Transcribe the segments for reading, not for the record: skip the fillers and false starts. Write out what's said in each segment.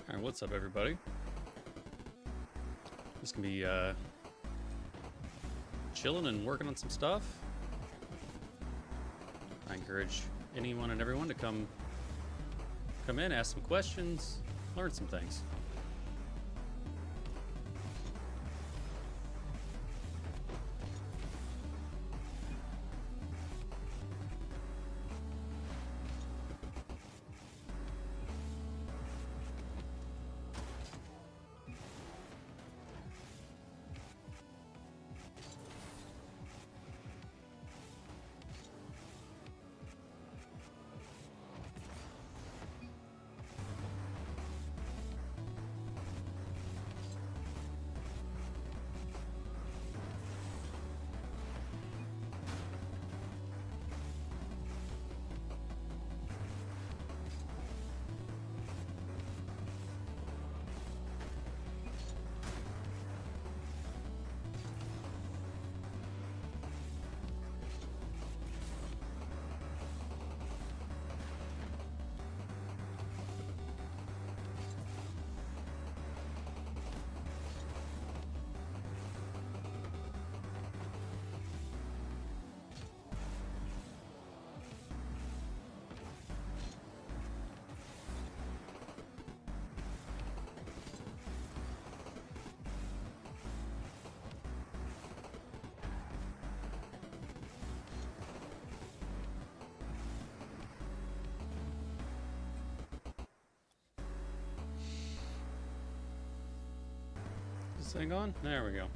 Alright, what's up everybody? Just gonna be chilling and working on some stuff. I encourage anyone and everyone to come in, ask some questions, learn some things. Is this thing on? There we go.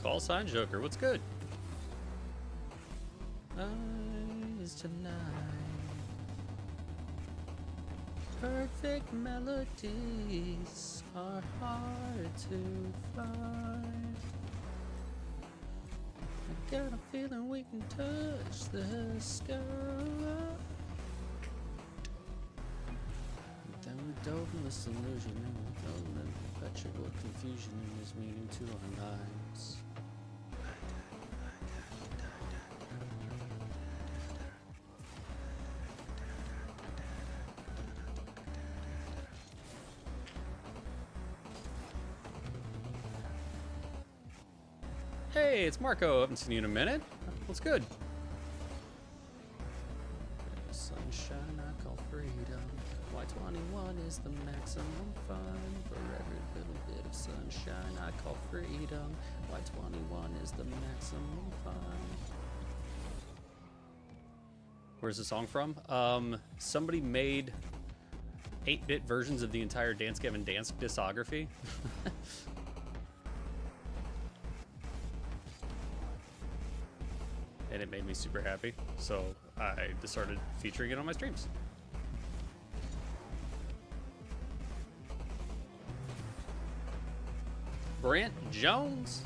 Call sign Joker, what's good? Eyes tonight. Perfect melodies are hard to find. I got a feeling we can touch the sky. Then we dove in this illusion and we fell in perpetual confusion and is meaning to our lives. Hey, it's Marco. I haven't seen you in a minute. What's good? Sunshine I call freedom. Why 21 is the maximum fun. For every little bit of sunshine I call freedom. Why 21 is the maximum fun. Where's the song from? Somebody made 8-bit versions of the entire Dance Gavin Dance discography. And it made me super happy, so I just started featuring it on my streams. Brent Jones.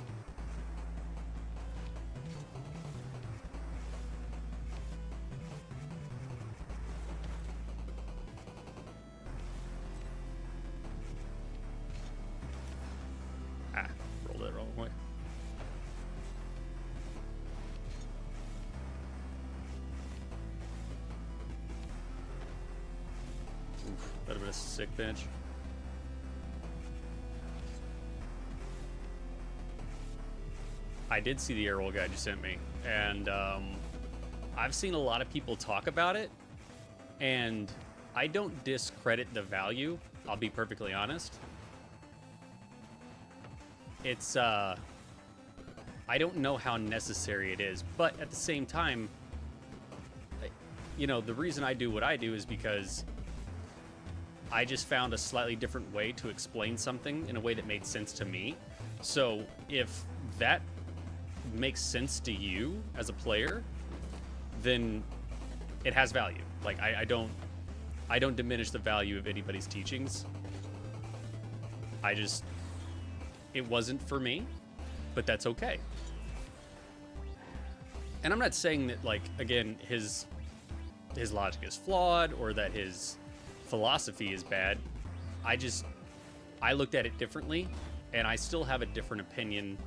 Rolled it the wrong way. That would have been a sick bench. I did see the air roll guide you sent me, and I've seen a lot of people talk about it, and I don't discredit the value. I'll be perfectly honest. It's I don't know how necessary it is, but at the same time, you know, the reason I do what I do is because I just found a slightly different way to explain something in a way that made sense to me. So if that makes sense to you as a player, then it has value. Like I don't diminish the value of anybody's teachings. It wasn't for me, but that's okay. And I'm not saying that, like, again, his logic is flawed or that his philosophy is bad. I looked at it differently, and I still have a different opinion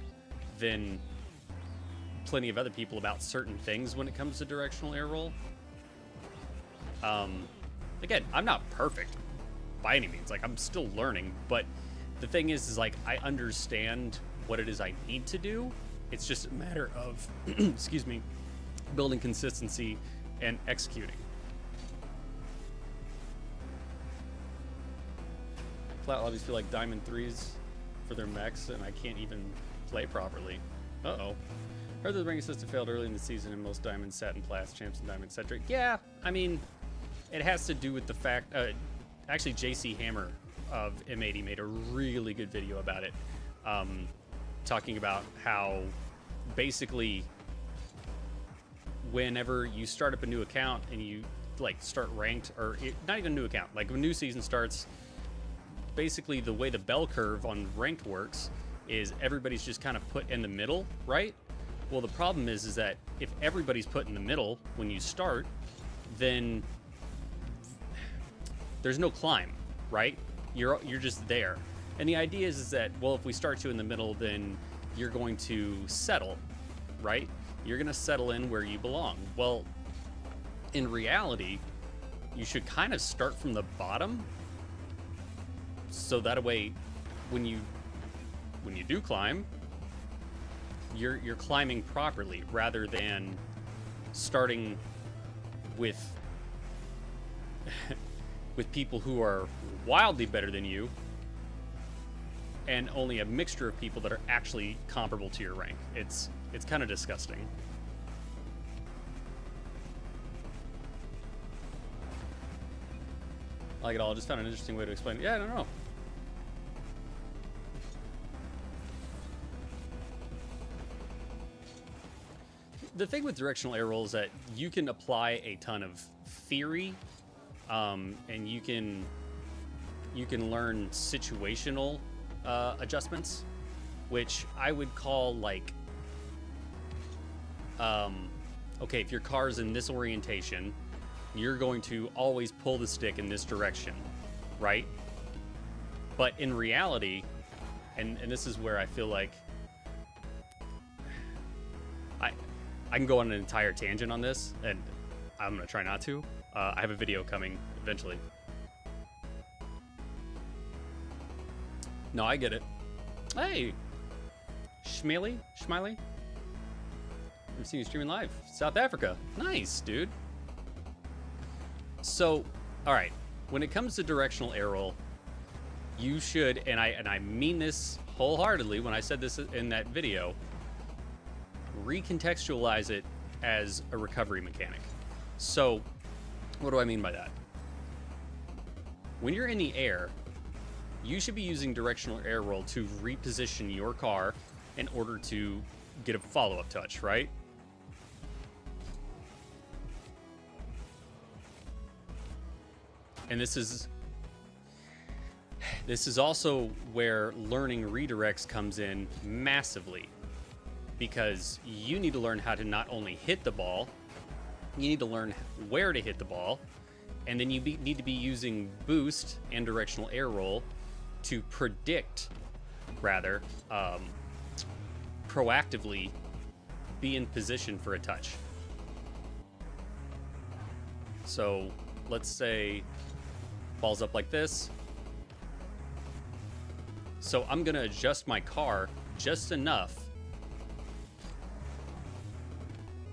than plenty of other people about certain things when it comes to directional air roll. Again, I'm not perfect by any means. Like, I'm still learning, but the thing is like, I understand what it is I need to do. It's just a matter of, excuse me, building consistency and executing. Flat lobbies feel like Diamond 3s for their mechs, and I can't even play properly. Uh-oh. Heard that the ring assistant failed early in the season, and most Diamond Satin Plast champs and Diamond Centric. Yeah, I mean, it has to do with the fact... actually, JC Hammer of M80 made a really good video about it, talking about how basically whenever you start up a new account and you like start ranked, or not even a new account, like when a new season starts, basically the way the bell curve on ranked works is everybody's just kind of put in the middle, right? Well, the problem is that if everybody's put in the middle when you start, then there's no climb, right? You're just there. And the idea is that, well, if we start you in the middle, then you're going to settle, right? You're going to settle in where you belong. Well, in reality, you should kind of start from the bottom, so that way when you do climb, you're climbing properly, rather than starting with with people who are wildly better than you and only a mixture of people that are actually comparable to your rank. It's kind of disgusting. I like it all. I just found an interesting way to explain it. Yeah, I don't know. The thing with directional air roll is that you can apply a ton of theory, and you can learn situational adjustments, which I would call like, okay, if your car's in this orientation, you're going to always pull the stick in this direction, right? But in reality, and this is where I feel like I can go on an entire tangent on this, and I'm going to try not to. I have a video coming eventually. No, I get it. Hey, Schmiley? I've seen you streaming live. South Africa. Nice, dude. So, all right. When it comes to directional air roll, you should, and I mean this wholeheartedly when I said this in that video, recontextualize it as a recovery mechanic. So, what do I mean by that? When you're in the air, you should be using directional air roll to reposition your car in order to get a follow-up touch, right? And this is also where learning redirects comes in massively, because you need to learn how to not only hit the ball, you need to learn where to hit the ball, and then you need to be using boost and directional air roll to predict, rather, proactively be in position for a touch. So let's say ball's up like this. So I'm gonna adjust my car just enough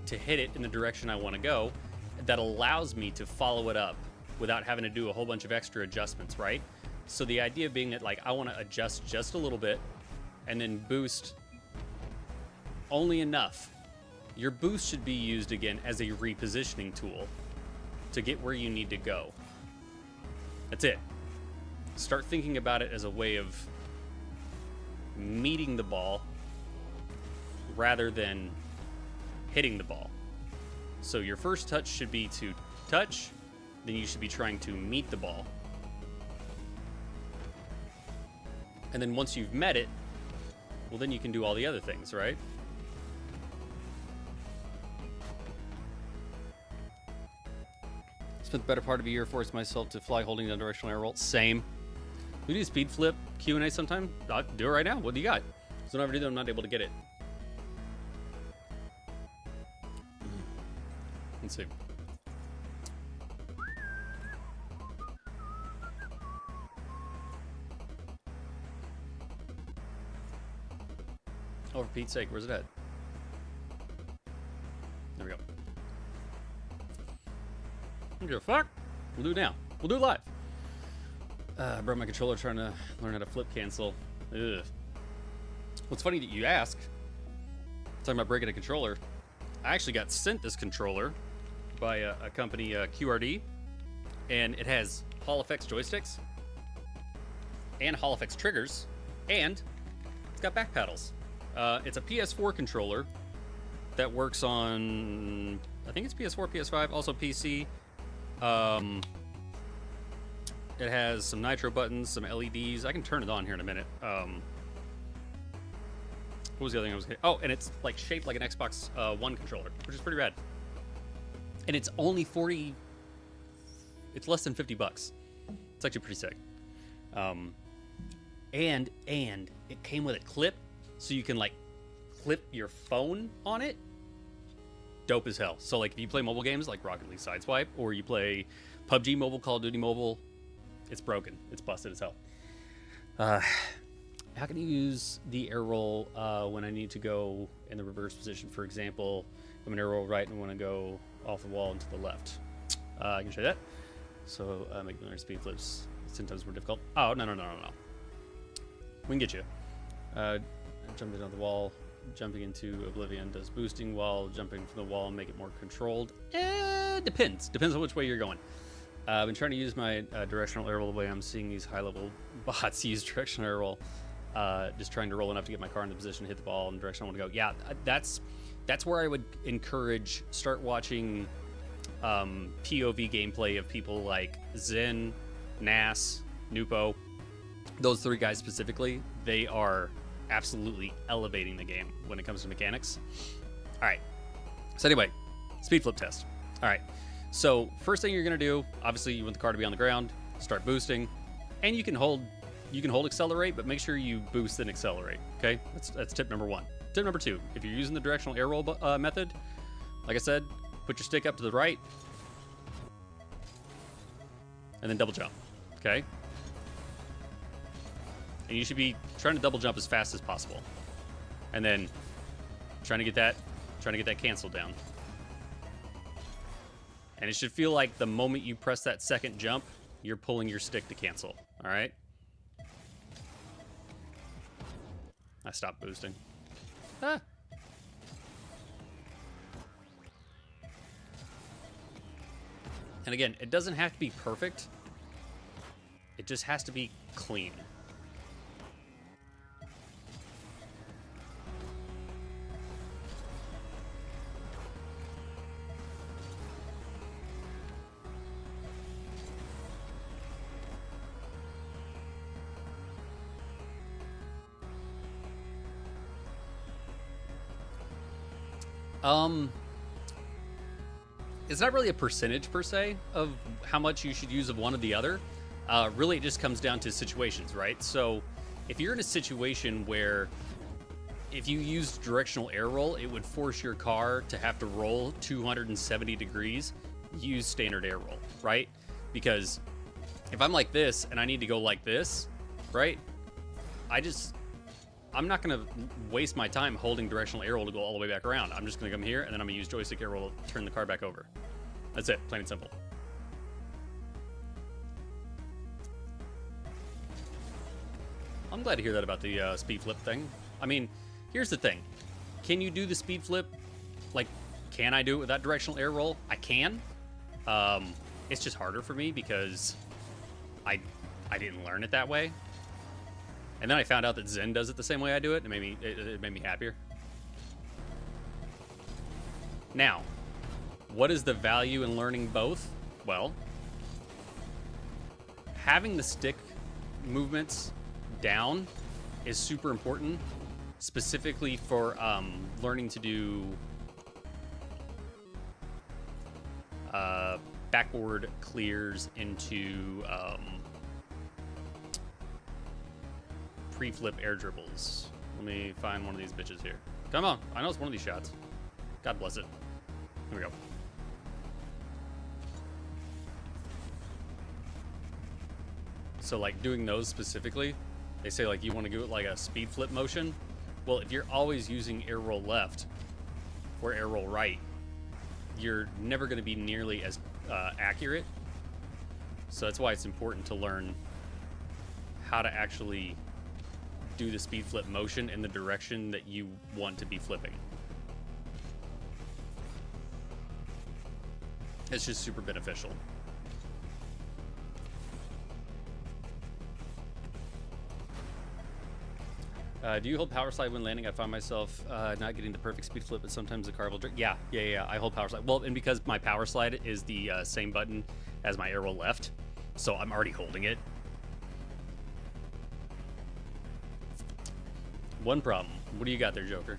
to hit it in the direction I want to go that allows me to follow it up without having to do a whole bunch of extra adjustments, right? So the idea being that, like, I want to adjust just a little bit and then boost only enough. Your boost should be used again as a repositioning tool to get where you need to go. That's it. Start thinking about it as a way of meeting the ball rather than hitting the ball. So your first touch should be to touch, then you should be trying to meet the ball. And then once you've met it, well, then you can do all the other things, right? Spent the better part of a year forcing myself to fly holding the directional air roll. Same. We do speed flip Q&A sometime. I'll do it right now. What do you got? So whenever I do that, I'm not able to get it. Let's see. Oh, for Pete's sake, where's it at? There we go. I don't give a fuck. We'll do it now. We'll do it live. I broke my controller trying to learn how to flip cancel. Ugh. Well, it's funny that you ask. Talking about breaking a controller. I actually got sent this controller by a company, QRD, and it has Hall effects joysticks and Hall effects triggers, and it's got back paddles. It's a PS4 controller that works on, I think it's PS4, PS5, also PC. It has some nitro buttons, some LEDs. I can turn it on here in a minute. What was the other thing I was getting? Oh, and it's like shaped like an Xbox One controller, which is pretty rad. And it's only 40. It's less than $50. It's actually pretty sick. And it came with a clip, so you can like clip your phone on it. Dope as hell. So like if you play mobile games like Rocket League Sideswipe, or you play PUBG Mobile, Call of Duty Mobile, it's broken. It's busted as hell. How can you use the air roll when I need to go in the reverse position? For example, I'm an air roll right and want to go off the wall and to the left. I can show you that. So make learning speed flips 10 times more difficult. Oh, no. We can get you. Jumping on the wall, jumping into oblivion does boosting while jumping from the wall and make it more controlled. Depends. Depends on which way you're going. I've been trying to use my directional air roll the way I'm seeing these high-level bots use directional air roll. Just trying to roll enough to get my car in the position to hit the ball in the direction I want to go. Yeah, that's where I would encourage, start watching POV gameplay of people like Zen, Nas, Nupo. Those three guys specifically, they are absolutely elevating the game when it comes to mechanics. All right. So anyway, speed flip test. All right. So first thing you're going to do, obviously you want the car to be on the ground, start boosting, and you can hold accelerate, but make sure you boost and accelerate. Okay. That's tip number one. Tip number two, if you're using the directional air roll method, like I said, put your stick up to the right and then double jump. Okay. And you should be trying to double jump as fast as possible. And then trying to get that canceled down. And it should feel like the moment you press that second jump, you're pulling your stick to cancel. All right? I stopped boosting. Ah. And again, it doesn't have to be perfect. It just has to be clean. It's not really a percentage per se of how much you should use of one or the other. Really, it just comes down to situations, right? So if you're in a situation where if you used directional air roll, it would force your car to have to roll 270 degrees, use standard air roll, right? Because if I'm like this and I need to go like this, right? I'm not going to waste my time holding directional air roll to go all the way back around. I'm just going to come here, and then I'm going to use joystick air roll to turn the car back over. That's it, plain and simple. I'm glad to hear that about the speed flip thing. I mean, here's the thing. Can you do the speed flip? Like, can I do it without directional air roll? I can. It's just harder for me because I didn't learn it that way. And then I found out that Zen does it the same way I do it, and it made me happier. Now, what is the value in learning both? Well, having the stick movements down is super important, specifically for learning to do backboard clears into pre-flip air dribbles. Let me find one of these bitches here. Come on, I know it's one of these shots. God bless it. Here we go. So like doing those specifically, they say like you want to do it like a speed flip motion. Well, if you're always using air roll left or air roll right, you're never going to be nearly as accurate. So that's why it's important to learn how to actually do the speed flip motion in the direction that you want to be flipping. It's just super beneficial. Do you hold power slide when landing? I find myself not getting the perfect speed flip, but sometimes the car will drink. Yeah. I hold power slide. Well, and because my power slide is the same button as my arrow left, so I'm already holding it. One problem. What do you got there, Joker?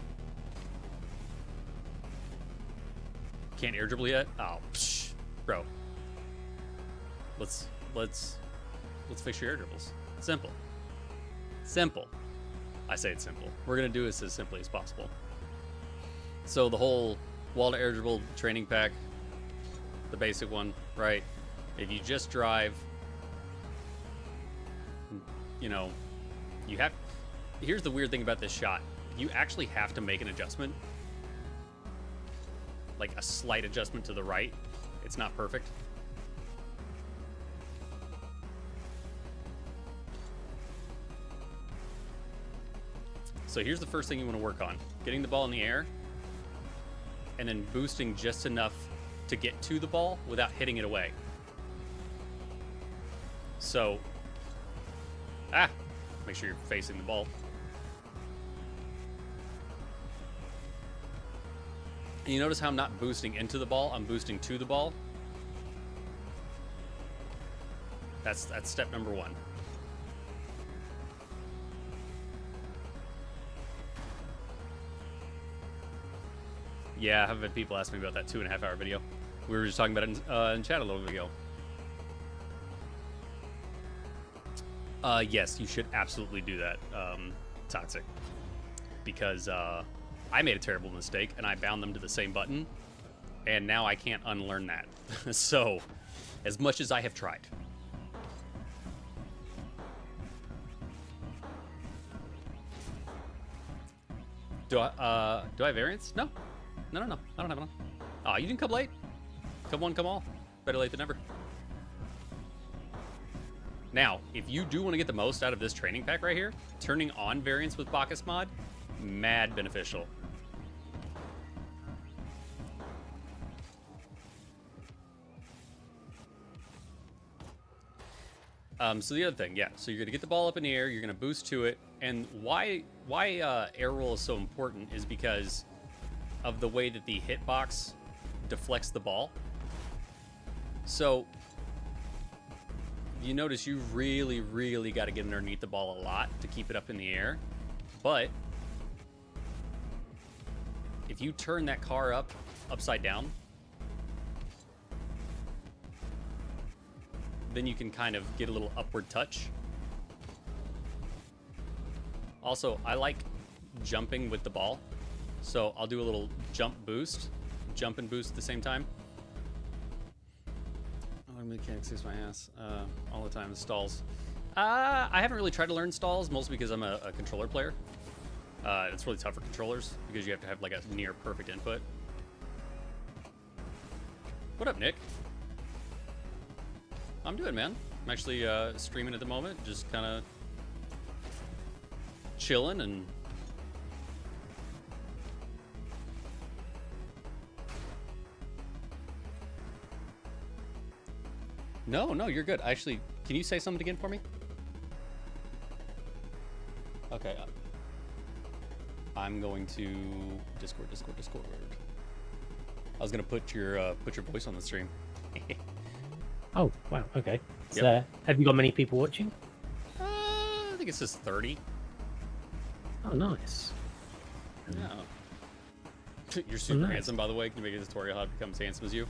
Can't air dribble yet? Oh, psh, bro. Let's fix your air dribbles. Simple. Simple. I say it's simple. We're gonna do this as simply as possible. So the whole wall to air dribble training pack, the basic one, right? If you just drive, you know, you have. Here's the weird thing about this shot. You actually have to make an adjustment, like a slight adjustment to the right. It's not perfect. So here's the first thing you want to work on. Getting the ball in the air and then boosting just enough to get to the ball without hitting it away. So, make sure you're facing the ball. And you notice how I'm not boosting into the ball, I'm boosting to the ball. That's step number one. Yeah, I've had people ask me about that 2.5 hour video. We were just talking about it in chat a little bit ago. Yes, you should absolutely do that, Toxic. Because I made a terrible mistake and I bound them to the same button. And now I can't unlearn that. So, as much as I have tried. Do I have variants? No. No. I don't have one. Aw, you didn't come late. Come one, come all. Better late than never. Now, if you do want to get the most out of this training pack right here, turning on variants with Bacchus mod, mad beneficial. So the other thing, yeah, so you're going to get the ball up in the air, you're going to boost to it, and why air roll is so important is because of the way that the hitbox deflects the ball. So you notice you really got to get underneath the ball a lot to keep it up in the air. But if you turn that car upside down, then you can kind of get a little upward touch. Also, I like jumping with the ball. So I'll do a little jump and boost at the same time. Oh, mechanics kicks my ass all the time. Stalls. I haven't really tried to learn stalls, mostly because I'm a controller player. It's really tough for controllers because you have to have like a near perfect input. What up, Nick? I'm doing, man. I'm actually streaming at the moment, just kind of chilling and. No, you're good. Actually, can you say something again for me? Okay. I'm going to Discord. I was gonna put your voice on the stream. Oh, wow. Okay. So, Yep. have you got many people watching? I think it says 30. Oh, nice. Yeah. You're super nice. handsome, by the way. Can you make a tutorial how to become as handsome as you?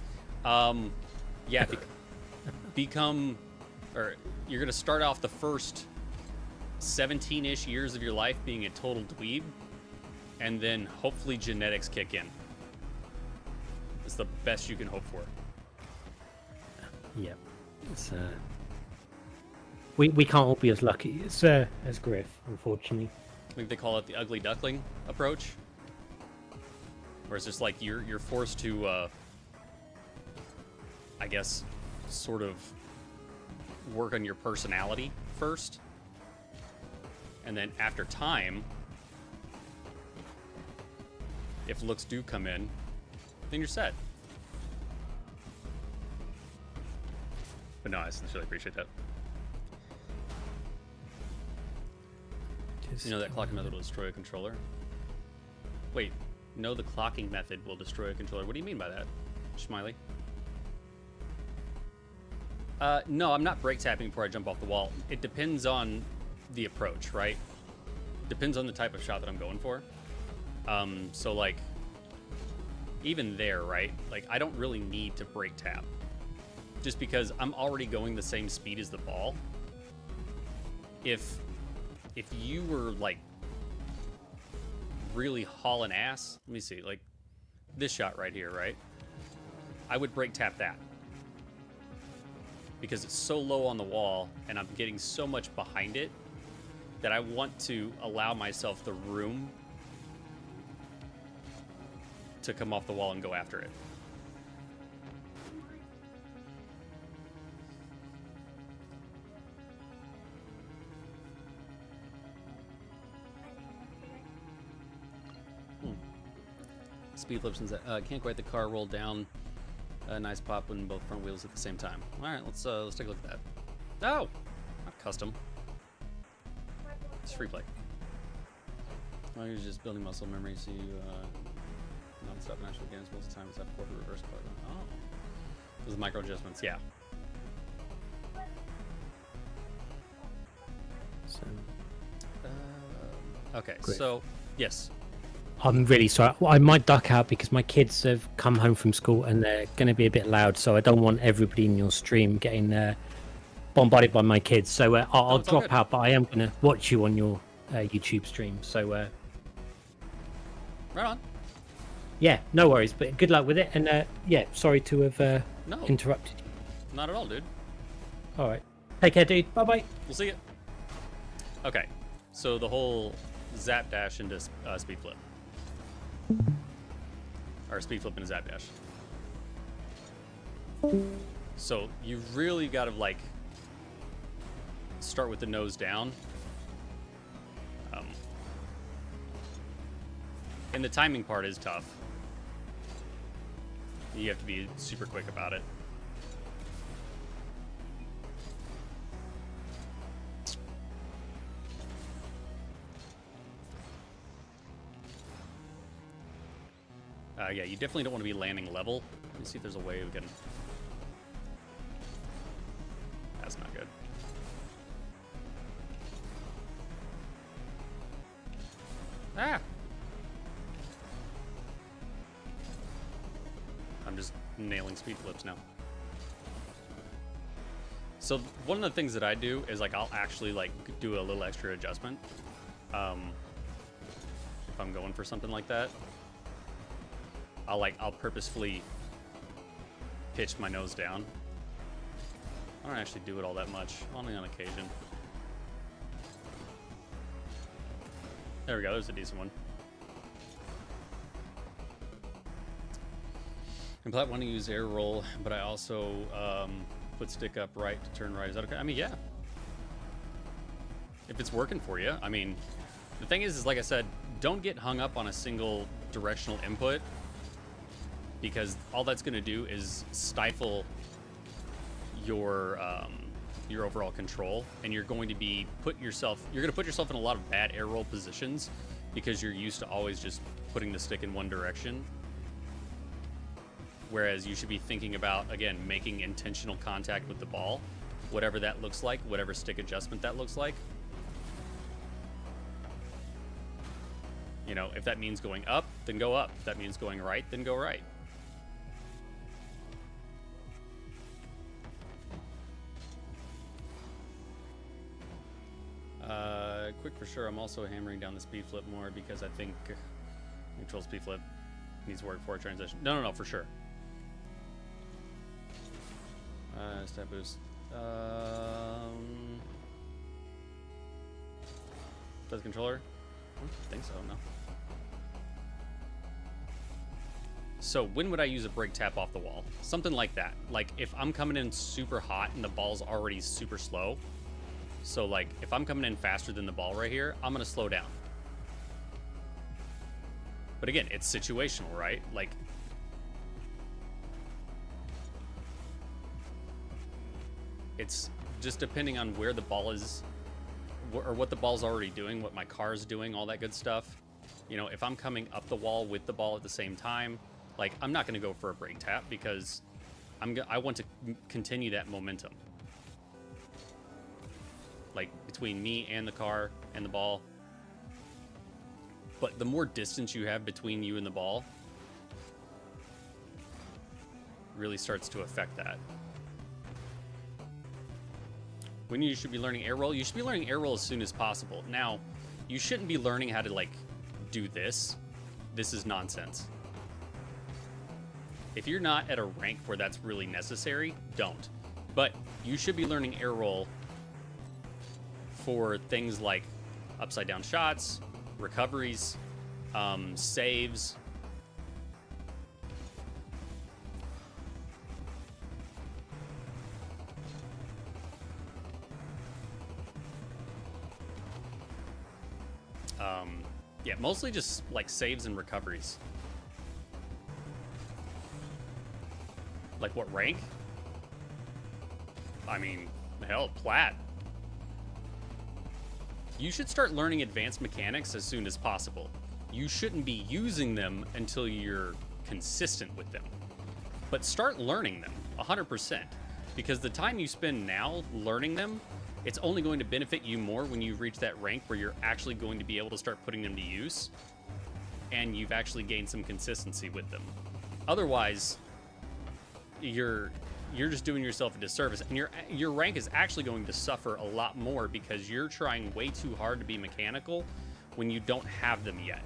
Yeah, become, or you're gonna start off the first 17-ish years of your life being a total dweeb, and then hopefully genetics kick in. It's the best you can hope for. Yeah. It's, we can't all be as lucky as Griff, unfortunately. I think they call it the ugly duckling approach, where it's just like you're forced to, I guess, sort of work on your personality first, and then after time, if looks do come in, then you're set. But no, I sincerely appreciate that. You know that clocking method will destroy a controller? Wait, no, the clocking method will destroy a controller. What do you mean by that, Smiley? No, I'm not brake tapping before I jump off the wall. It depends on the approach, right? Depends on the type of shot that I'm going for. So like, even there, right? Like, I don't really need to brake tap, just because I'm already going the same speed as the ball. If you were like really hauling ass, let me see, like this shot right here, right? I would brake tap that, because it's so low on the wall and I'm getting so much behind it that I want to allow myself the room to come off the wall and go after it. Speed flips and can't quite the car roll down. Nice pop when both front wheels at the same time. All right, let's take a look at that. Oh, not custom. It's free play. Well, you're just building muscle memory, so you non-stop natural gains most of the time. It's up quarter reverse part. Oh, those micro adjustments, yeah. So, Okay, Great. so yes. I'm really sorry. Well, I might duck out because my kids have come home from school and they're going to be a bit loud. So I don't want everybody in your stream getting bombarded by my kids. So I'll drop out, but I am going to watch you on your YouTube stream. So right on. Yeah, no worries. But good luck with it. And yeah, sorry to have interrupted you. Not at all, dude. All right. Take care, dude. Bye-bye. We'll see you. Okay, so the whole zap dash into speed flip. Or speed flip into zap dash. So you really got to like start with the nose down. And the timing part is tough. You have to be super quick about it. Yeah, you definitely don't want to be landing level. Let me see if there's a way we can... That's not good. Ah! I'm just nailing speed flips now. So one of the things that I do is like I'll actually like do a little extra adjustment. If I'm going for something like that. I'll purposefully pitch my nose down. I don't actually do it all that much, only on occasion. There we go, there's a decent one. And Platt want to use air roll, but I also put stick up right to turn right. Is that okay? I mean, yeah. If it's working for you. I mean, the thing is like I said, don't get hung up on a single directional input, because all that's going to do is stifle your overall control, and you're going to put yourself in a lot of bad air roll positions because you're used to always just putting the stick in one direction. Whereas you should be thinking about, again, making intentional contact with the ball, whatever that looks like, whatever stick adjustment that looks like. You know, if that means going up, then go up. If that means going right, then go right. Quick for sure, I'm also hammering down the speed flip more because I think neutral speed flip needs work for a transition. No, for sure. Step boost. Does controller? I don't think so, no. So when would I use a brake tap off the wall? Something like that. Like if I'm coming in super hot and the ball's already super slow. So like if I'm coming in faster than the ball right here, I'm gonna slow down. But again, it's situational, right? Like it's just depending on where the ball is or what the ball's already doing, what my car's doing, all that good stuff. You know, if I'm coming up the wall with the ball at the same time, like I'm not going to go for a brake tap because I want to continue that momentum. Like between me and the car and the ball. But the more distance you have between you and the ball really starts to affect that. When you should be learning air roll, you should be learning air roll as soon as possible. Now, you shouldn't be learning how to like do this. This is nonsense. If you're not at a rank where that's really necessary, don't. But you should be learning air roll for things like upside down shots, recoveries, saves. Yeah, mostly just like saves and recoveries. Like what rank? I mean, hell, plat. You should start learning advanced mechanics as soon as possible. You shouldn't be using them until you're consistent with them. But start learning them, 100%. Because the time you spend now learning them, it's only going to benefit you more when you reach that rank where you're actually going to be able to start putting them to use. And you've actually gained some consistency with them. Otherwise, you're just doing yourself a disservice, and your rank is actually going to suffer a lot more because you're trying way too hard to be mechanical when you don't have them yet.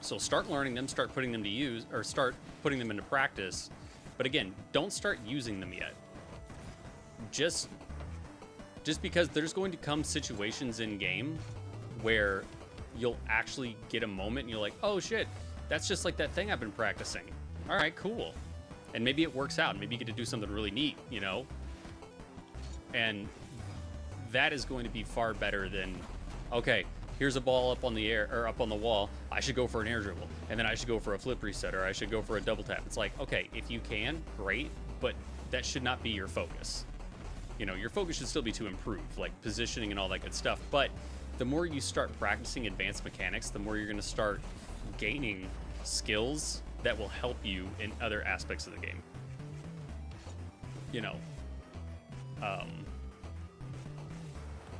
So start learning them, start putting them to use, or start putting them into practice. But again, don't start using them yet. Just because there's going to come situations in game where you'll actually get a moment and you're like, oh shit, that's just like that thing I've been practicing. All right, cool. And maybe it works out. Maybe you get to do something really neat, you know? And that is going to be far better than, okay, here's a ball up on the air or up on the wall. I should go for an air dribble. And then I should go for a flip reset, or I should go for a double tap. It's like, okay, if you can, great, but that should not be your focus. You know, your focus should still be to improve, like positioning and all that good stuff. But the more you start practicing advanced mechanics, the more you're going to start gaining skills that will help you in other aspects of the game. You know,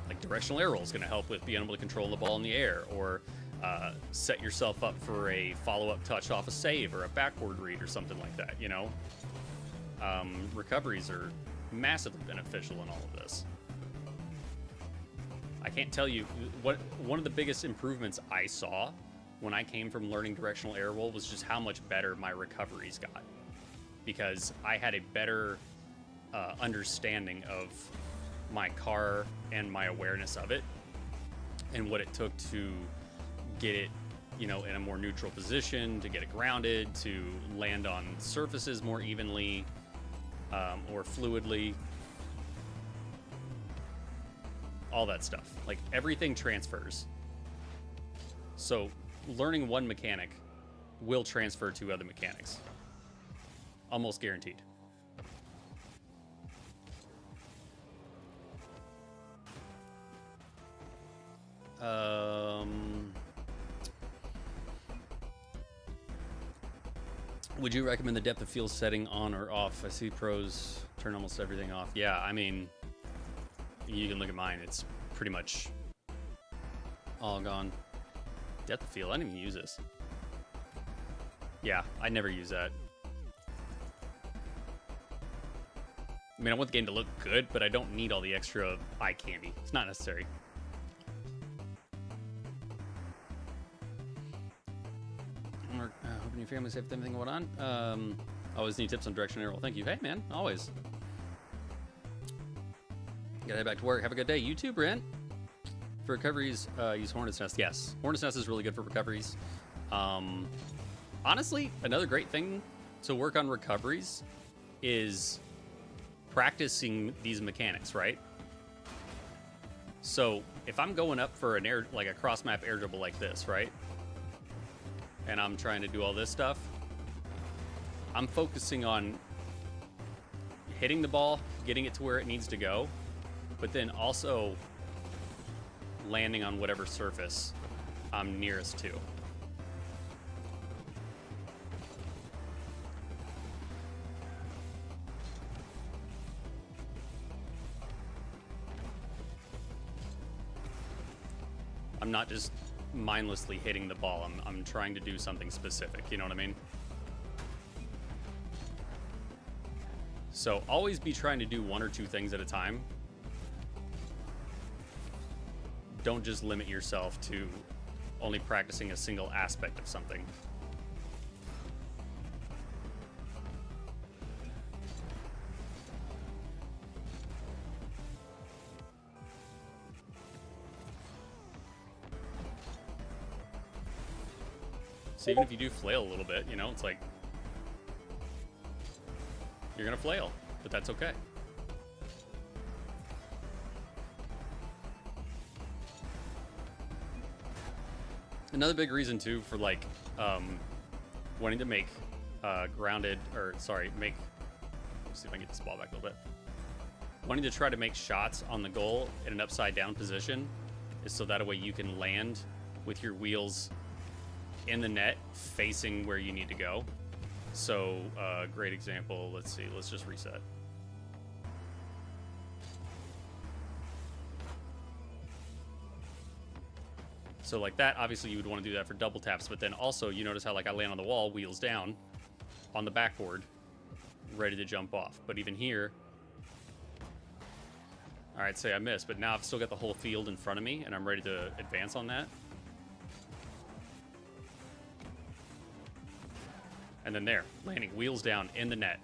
like directional air roll is going to help with being able to control the ball in the air, or set yourself up for a follow-up touch off a save or a backward read or something like that, you know? Recoveries are massively beneficial in all of this. I can't tell you what one of the biggest improvements I saw when I came from learning directional air roll was just how much better my recoveries got, because I had a better understanding of my car and my awareness of it and what it took to get it, you know, in a more neutral position, to get it grounded, to land on surfaces more evenly, or fluidly, all that stuff. Like everything transfers. So learning one mechanic will transfer to other mechanics. Almost guaranteed. Would you recommend the depth of field setting on or off? I see pros turn almost everything off. Yeah, I mean, you can look at mine. It's pretty much all gone. Depth of field. I didn't even use this. Yeah, I never use that. I mean, I want the game to look good, but I don't need all the extra eye candy. It's not necessary. Hoping your family's safe with everything going on. Always need tips on directional. Thank you. Hey, man, always. Gotta head back to work. Have a good day. You too, Brent. For recoveries, use Hornet's Nest. Yes, Hornet's Nest is really good for recoveries. Honestly, another great thing to work on recoveries is practicing these mechanics, right? So if I'm going up for an air, like a cross map air dribble like this, right? And I'm trying to do all this stuff, I'm focusing on hitting the ball, getting it to where it needs to go, but then also landing on whatever surface I'm nearest to. I'm not just mindlessly hitting the ball. I'm trying to do something specific. You know what I mean? So always be trying to do one or two things at a time. Don't just limit yourself to only practicing a single aspect of something. So even if you do flail a little bit, you know, it's like you're gonna flail, but that's okay. Another big reason too for like wanting to make grounded, or sorry, make, let's see if I can get this ball back a little bit. Wanting to try to make shots on the goal in an upside down position is so that way you can land with your wheels in the net facing where you need to go. So great example, let's see, let's just reset. So like that, obviously you would want to do that for double taps, but then also you notice how like I land on the wall, wheels down on the backboard, ready to jump off. But even here, all right, say I missed, but now I've still got the whole field in front of me and I'm ready to advance on that. And then there, landing wheels down in the net.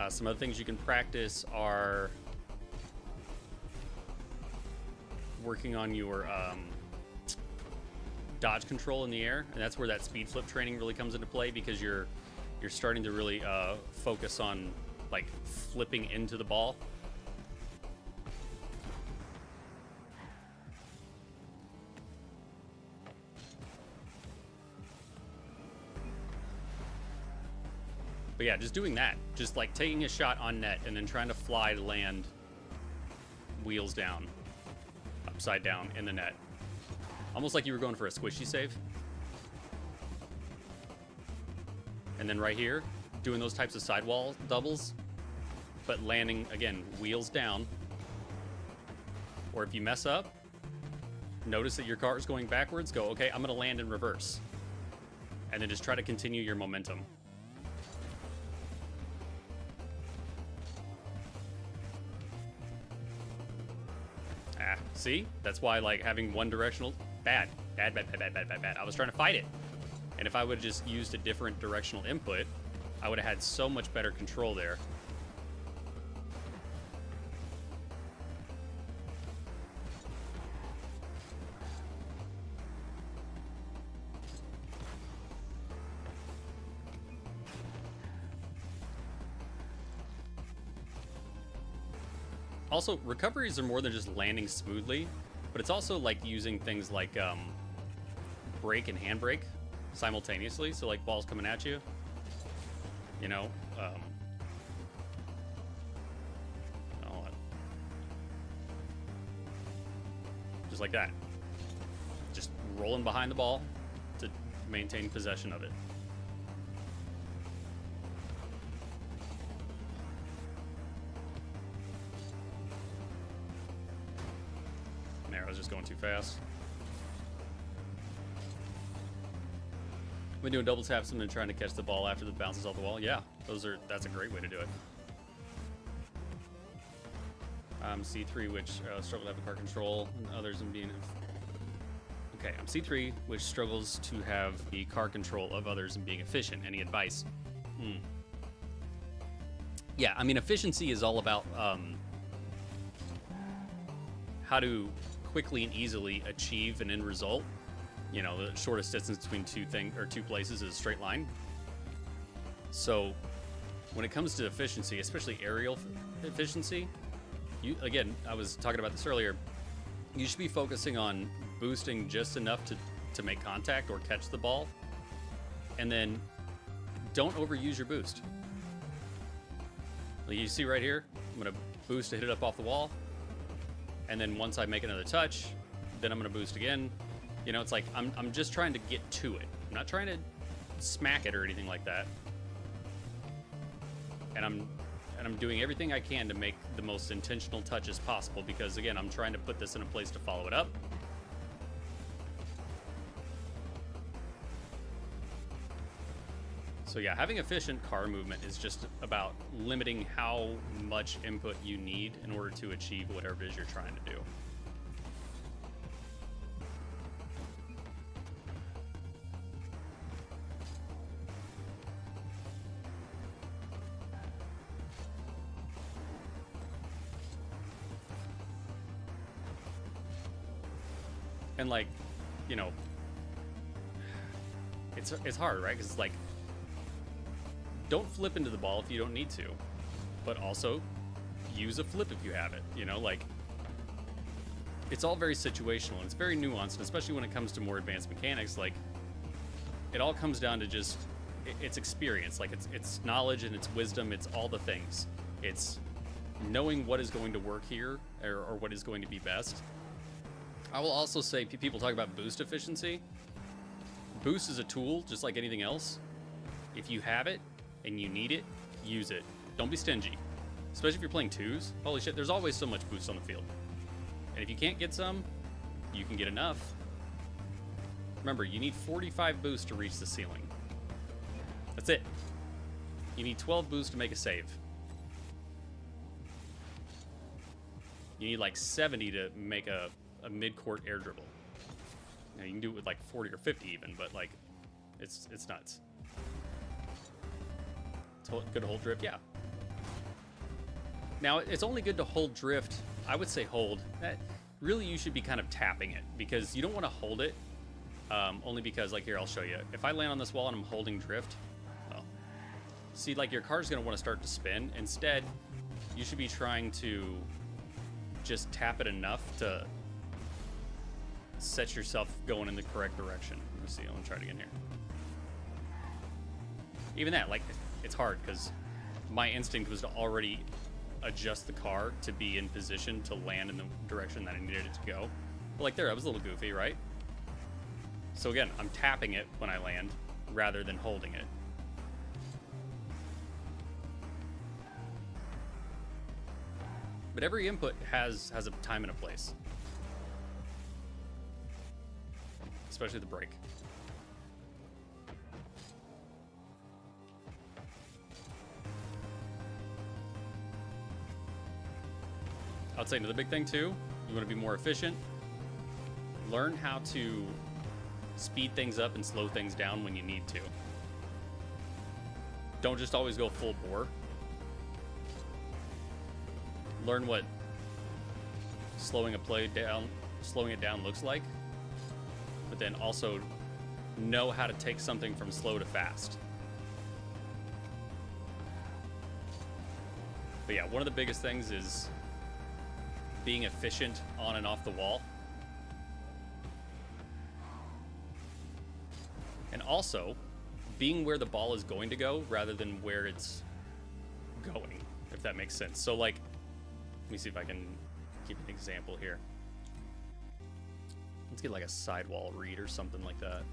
Some other things you can practice are working on your dodge control in the air, and that's where that speed flip training really comes into play, because you're starting to really focus on like flipping into the ball. But yeah, just doing that, just like taking a shot on net and then trying to fly to land wheels down, upside down in the net. Almost like you were going for a squishy save. And then right here, doing those types of sidewall doubles, but landing, again, wheels down. Or if you mess up, notice that your car is going backwards, go, okay, I'm gonna land in reverse. And then just try to continue your momentum. See? That's why, like, having one directional, bad. I was trying to fight it. And if I would have just used a different directional input, I would have had so much better control there. Also, recoveries are more than just landing smoothly, but it's also like using things like brake and handbrake. simultaneously. So like balls coming at you, you know, just like that. Just rolling behind the ball to maintain possession of it. There, I was just going too fast. When doing double taps and then trying to catch the ball after it bounces off the wall, yeah, that's a great way to do it. C3, which struggle to have the car control, and others in being. Okay, I'm C3, which struggles to have the car control of others and being efficient. Any advice? Yeah, I mean, efficiency is all about how to quickly and easily achieve an end result. You know, the shortest distance between two places is a straight line. So, when it comes to efficiency, especially aerial efficiency, again, I was talking about this earlier, you should be focusing on boosting just enough to make contact or catch the ball, and then don't overuse your boost. Like you see right here, I'm going to boost to hit it up off the wall, and then once I make another touch, then I'm going to boost again. You know, it's like I'm just trying to get to it. I'm not trying to smack it or anything like that. And I'm doing everything I can to make the most intentional touches possible because, again, I'm trying to put this in a place to follow it up. So yeah, having efficient car movement is just about limiting how much input you need in order to achieve whatever it is you're trying to do. And like, you know, it's hard, right? Because it's like, don't flip into the ball if you don't need to, but also use a flip if you have it. You know, like, it's all very situational and it's very nuanced, and especially when it comes to more advanced mechanics. Like, it all comes down to just it's experience. Like, it's knowledge and it's wisdom. It's all the things. It's knowing what is going to work here or what is going to be best. I will also say, people talk about boost efficiency. Boost is a tool, just like anything else. If you have it and you need it, use it. Don't be stingy. Especially if you're playing twos. Holy shit, there's always so much boost on the field. And if you can't get some, you can get enough. Remember, you need 45 boosts to reach the ceiling. That's it. You need 12 boosts to make a save. You need like 70 to make a mid-court air dribble. Now, you can do it with like 40 or 50 even, but like, it's nuts. It's good to hold drift, yeah. Now, it's only good to hold drift. I would say hold. Really, you should be kind of tapping it because you don't want to hold it. Only because, like, here, I'll show you. If I land on this wall and I'm holding drift, well, see, like, your car's going to want to start to spin. Instead, you should be trying to just tap it enough to set yourself going in the correct direction. Let me see. I'm going to try it again here. Even that, like, it's hard because my instinct was to already adjust the car to be in position to land in the direction that I needed it to go. But like there, I was a little goofy, right? So again, I'm tapping it when I land rather than holding it. But every input has a time and a place. Especially the brake. I would say another big thing too, you want to be more efficient. Learn how to speed things up and slow things down when you need to. Don't just always go full bore. Learn what slowing it down looks like, but then also know how to take something from slow to fast. But yeah, one of the biggest things is being efficient on and off the wall. And also, being where the ball is going to go rather than where it's going, if that makes sense. So, like, let me see if I can give an example here. Let's get like a sidewall read or something like that.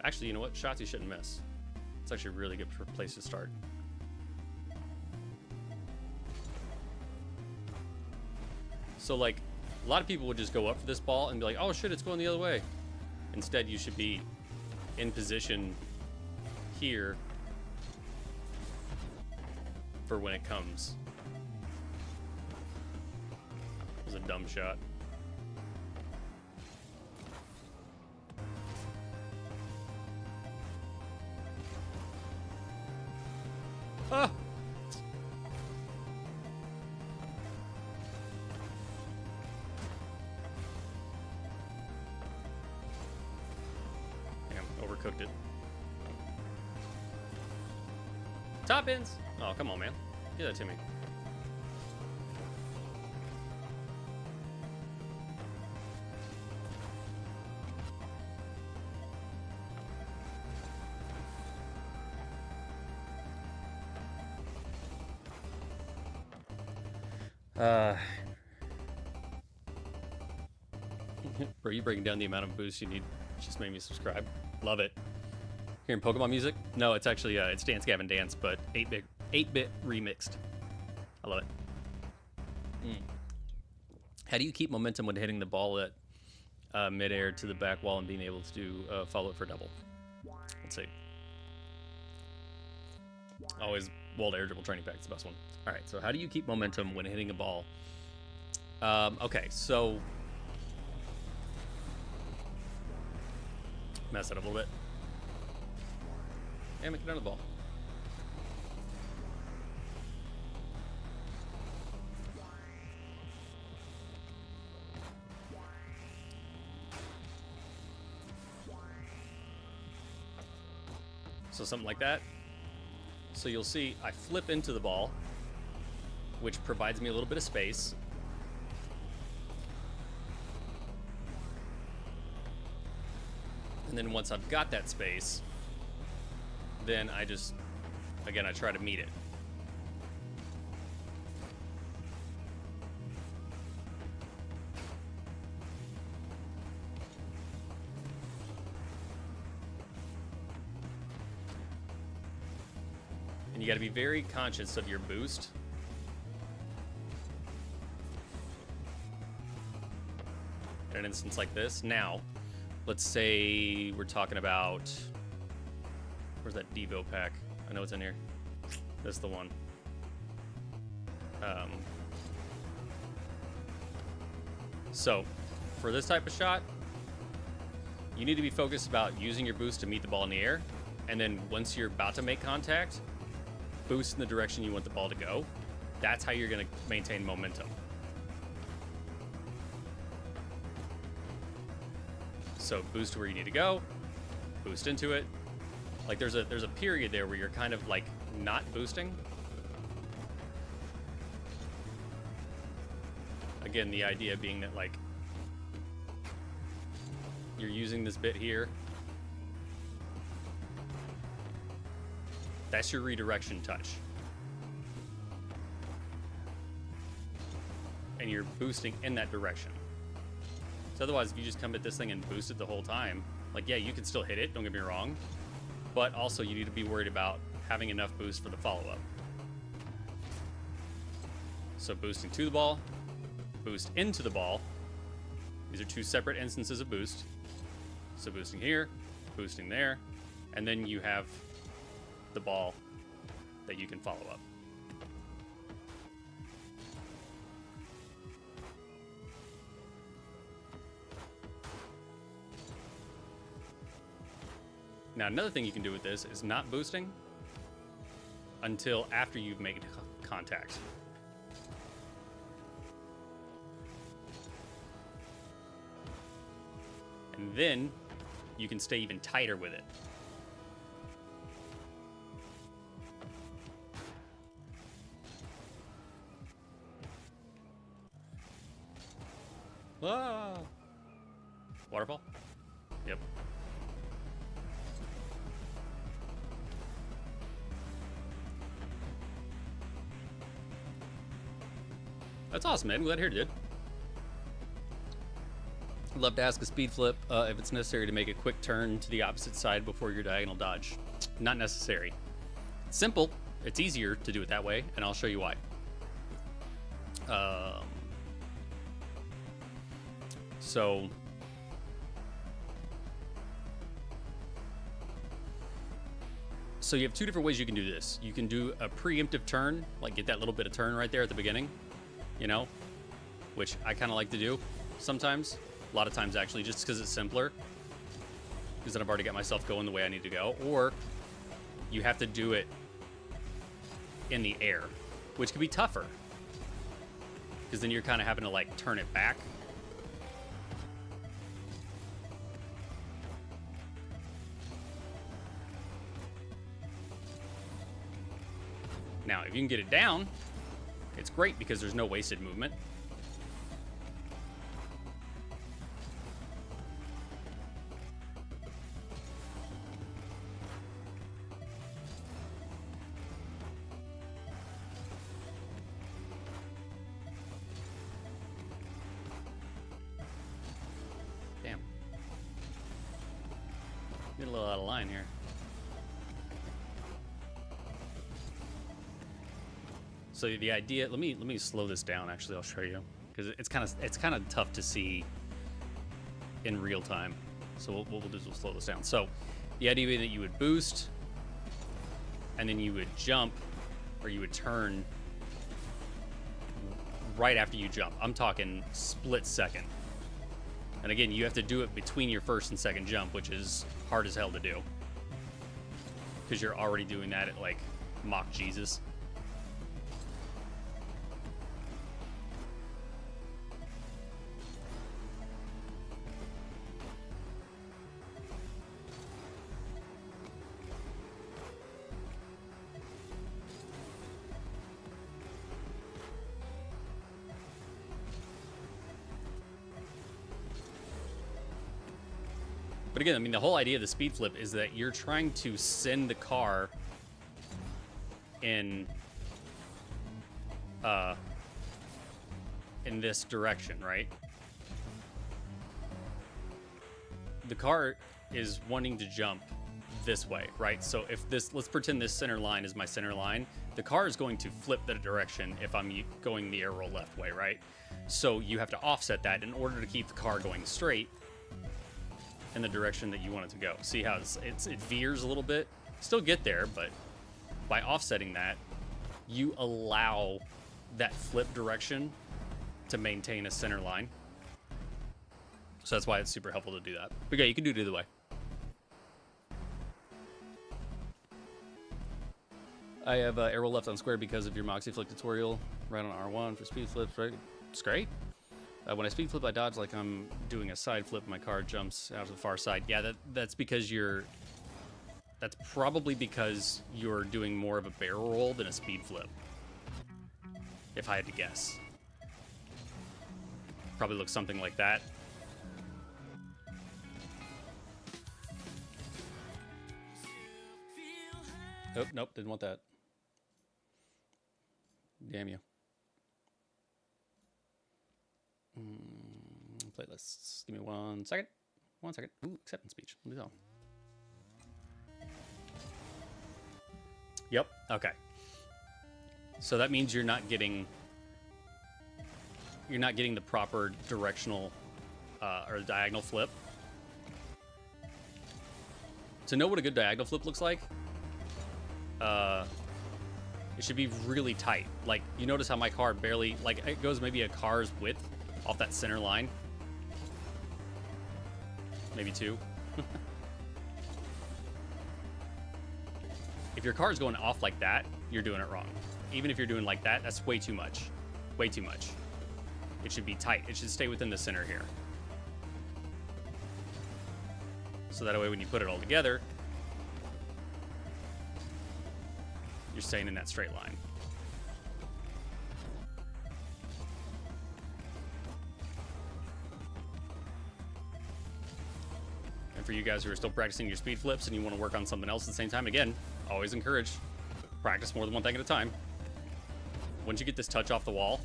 Actually, you know what? Shots you shouldn't miss. It's actually a really good place to start. So, like, a lot of people would just go up for this ball and be like, oh shit, it's going the other way. Instead, you should be in position here for when it comes. It was a dumb shot. Ah! Damn, overcooked it. Top ends! Oh, come on, man. Give that to me. Bro, you breaking down the amount of boosts you need just made me subscribe. Love it. Hearing Pokemon music? No, it's actually it's Dance Gavin Dance, but 8-bit remixed. I love it. How do you keep momentum when hitting the ball at midair to the back wall and being able to do follow it for double? Let's see. Always wall to air dribble training pack. It's the best one. All right. So how do you keep momentum when hitting a ball? Okay. So mess it up a little bit. And make it under the ball. So something like that. So you'll see I flip into the ball, which provides me a little bit of space. And then once I've got that space, then I just, again, I try to meet it. And you got to be very conscious of your boost. In an instance like this. Now, let's say we're talking about, where's that Devo pack? I know it's in here. This is the one. So, for this type of shot, you need to be focused about using your boost to meet the ball in the air. And then once you're about to make contact, boost in the direction you want the ball to go. That's how you're going to maintain momentum. So boost to where you need to go, boost into it. Like there's a period there where you're kind of like not boosting. Again, the idea being that like you're using this bit here. That's your redirection touch. And you're boosting in that direction. So otherwise, if you just come at this thing and boost it the whole time, like, yeah, you can still hit it, don't get me wrong. But also, you need to be worried about having enough boost for the follow-up. So boosting to the ball, boost into the ball. These are two separate instances of boost. So boosting here, boosting there, and then you have the ball that you can follow up. Now, another thing you can do with this is not boosting until after you've made contact. And then you can stay even tighter with it. Ah! Waterfall? Yep. That's awesome, man. Glad to hear, dude. I'd love to ask a speed flip if it's necessary to make a quick turn to the opposite side before your diagonal dodge. Not necessary. It's simple. It's easier to do it that way, and I'll show you why. So you have two different ways you can do this. You can do a preemptive turn, like get that little bit of turn right there at the beginning, you know, which I kind of like to do sometimes. A lot of times, actually, just because it's simpler. Because then I've already got myself going the way I need to go. Or you have to do it in the air, which can be tougher. Because then you're kind of having to, like, turn it back. Now, if you can get it down, it's great because there's no wasted movement. Damn. Get a little out of line here. So the idea, let me slow this down. Actually, I'll show you because it's kind of tough to see in real time. So what we'll do is we'll slow this down. So the idea being that you would boost, and then you would jump, or you would turn right after you jump. I'm talking split second. And again, you have to do it between your first and second jump, which is hard as hell to do because you're already doing that at like Mach Jesus. But again, I mean, the whole idea of the speed flip is that you're trying to send the car in this direction, right? The car is wanting to jump this way, right? So if this, let's pretend this center line is my center line, the car is going to flip that direction if I'm going the arrow left way, right? So you have to offset that in order to keep the car going straight in the direction that you want it to go. See how it veers a little bit? Still get there, but by offsetting that, you allow that flip direction to maintain a center line. So that's why it's super helpful to do that. But yeah, you can do it either way. I have arrow left on square because of your Moxie Flick tutorial. Right on R1 for speed flips, right? It's great. When I speed flip, I dodge like I'm doing a side flip. My car jumps out to the far side. Yeah, that's because that's probably because you're doing more of a barrel roll than a speed flip. If I had to guess. Probably looks something like that. Oh, nope, didn't want that. Damn you. Playlists. Give me 1 second. 1 second. Ooh, acceptance speech. Let me go. Yep. Okay. So that means you're not getting the proper directional or diagonal flip. To know what a good diagonal flip looks like, it should be really tight. Like, you notice how my car barely, like, it goes maybe a car's width off that center line. Maybe 2. If your car's going off like that, you're doing it wrong. Even if you're doing like that, that's way too much. Way too much. It should be tight. It should stay within the center here. So that way when you put it all together, you're staying in that straight line. for you guys who are still practicing your speed flips and you want to work on something else at the same time, again, always encourage practice more than one thing at a time. Once you get this touch off the wall,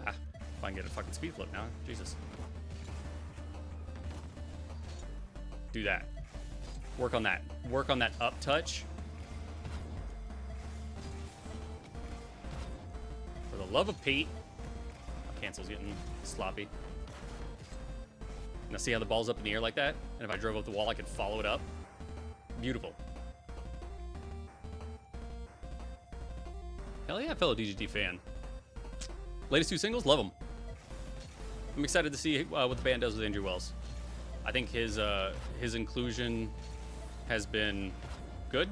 if I can get a fucking speed flip now, Jesus. Do that. Work on that. Work on that up touch. For the love of Pete. My cancel's getting sloppy. Now see how the ball's up in the air like that? And if I drove up the wall, I could follow it up. Beautiful. Hell yeah, fellow DGT fan. Latest 2 singles, love them. I'm excited to see what the band does with Andrew Wells. I think his inclusion has been good.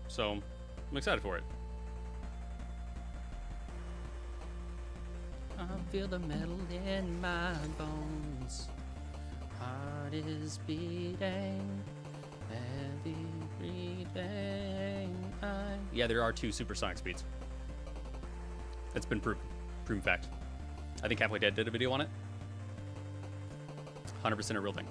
So I'm excited for it. I feel the metal in my bones. Heart is beating, heavy breathing. Yeah, there are 2 supersonic speeds. It's been proven fact. I think Halfway Dead did a video on it. 100% a real thing.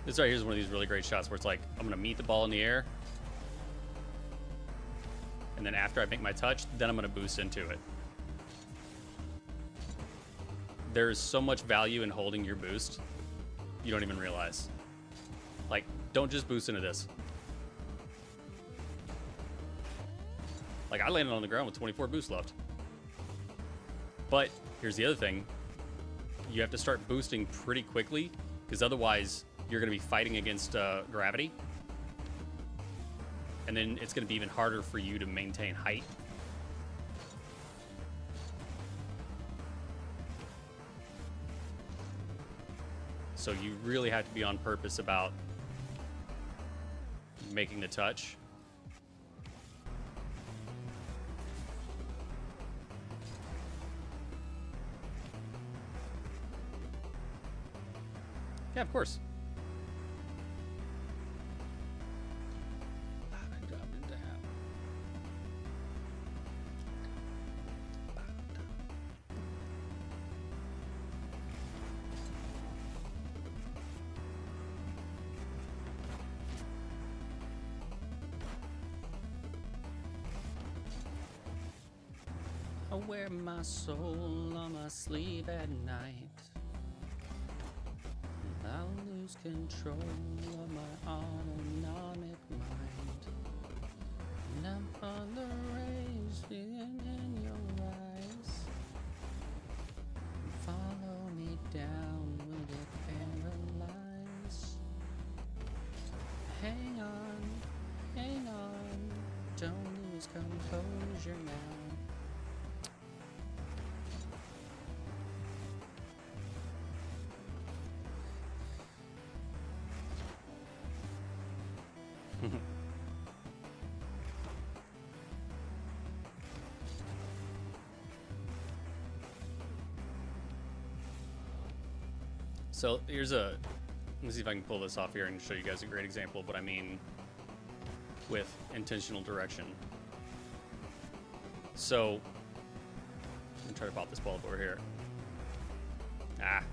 This right here is one of these really great shots where it's like, I'm gonna meet the ball in the air, and then after I make my touch, then I'm gonna boost into it. There's so much value in holding your boost, you don't even realize. Like, don't just boost into this. Like, I landed on the ground with 24 boost left. But here's the other thing. You have to start boosting pretty quickly, because otherwise you're going to be fighting against gravity. And then it's going to be even harder for you to maintain height. So you really have to be on purpose about making the touch. Yeah, of course. I wear my soul on my sleeve at night. I'll lose control of my autonomic mind. And I'm on the rays in your eyes. Follow me down, we'll get paralyzed. Hang on, don't lose composure now. So here's let me see if I can pull this off here and show you guys a great example of what I mean with intentional direction. So I'm gonna try to pop this ball up over here. That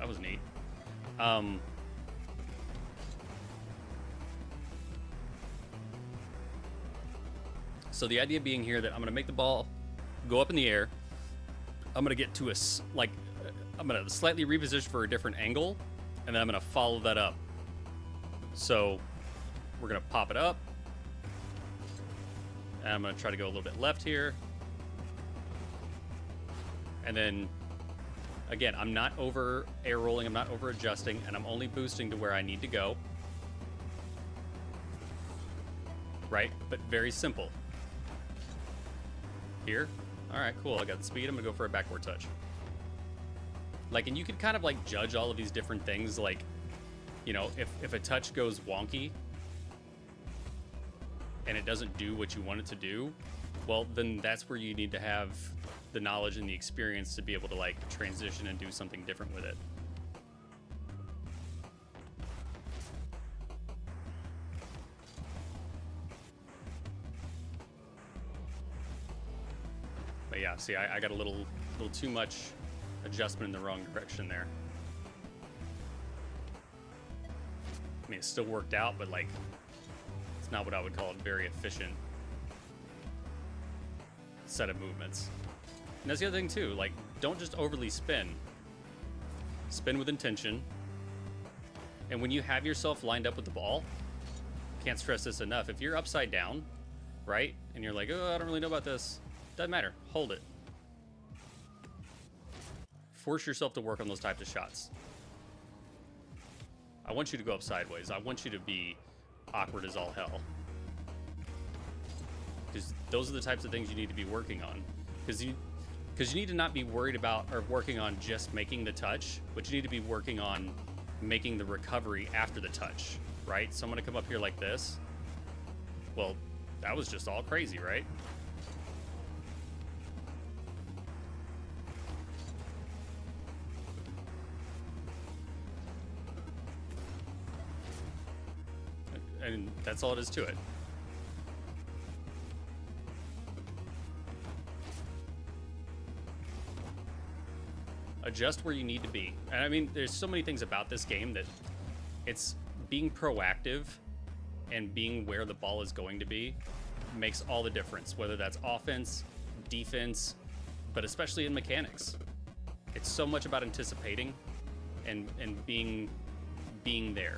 was neat. So the idea being here that I'm gonna make the ball go up in the air. I'm gonna get to I'm gonna slightly reposition for a different angle, and then I'm gonna follow that up. So we're gonna pop it up, and I'm gonna try to go a little bit left here, and then again, I'm not over air rolling, I'm not over adjusting, and I'm only boosting to where I need to go. Right? But very simple. Here. All right, cool. I got the speed. I'm gonna go for a backward touch. Like, and you can kind of like judge all of these different things. Like, you know, if a touch goes wonky and it doesn't do what you want it to do, well, then that's where you need to have the knowledge and the experience to be able to like transition and do something different with it. But yeah, see, I got a little too much adjustment in the wrong direction there. I mean, it still worked out, but like, it's not what I would call a very efficient set of movements. And that's the other thing too, like, don't just overly spin. Spin with intention. And when you have yourself lined up with the ball, can't stress this enough, if you're upside down, right, and you're like, oh, I don't really know about this, doesn't matter, hold it. Force yourself to work on those types of shots. I want you to go up sideways. I want you to be awkward as all hell. Because those are the types of things you need to be working on. Because you need to not be worried about or working on just making the touch, but you need to be working on making the recovery after the touch, right? So I'm going to come up here like this. Well, that was just all crazy, right? And that's all it is to it. Adjust where you need to be. And I mean, there's so many things about this game that it's being proactive and being where the ball is going to be makes all the difference, whether that's offense, defense, but especially in mechanics. It's so much about anticipating and being there.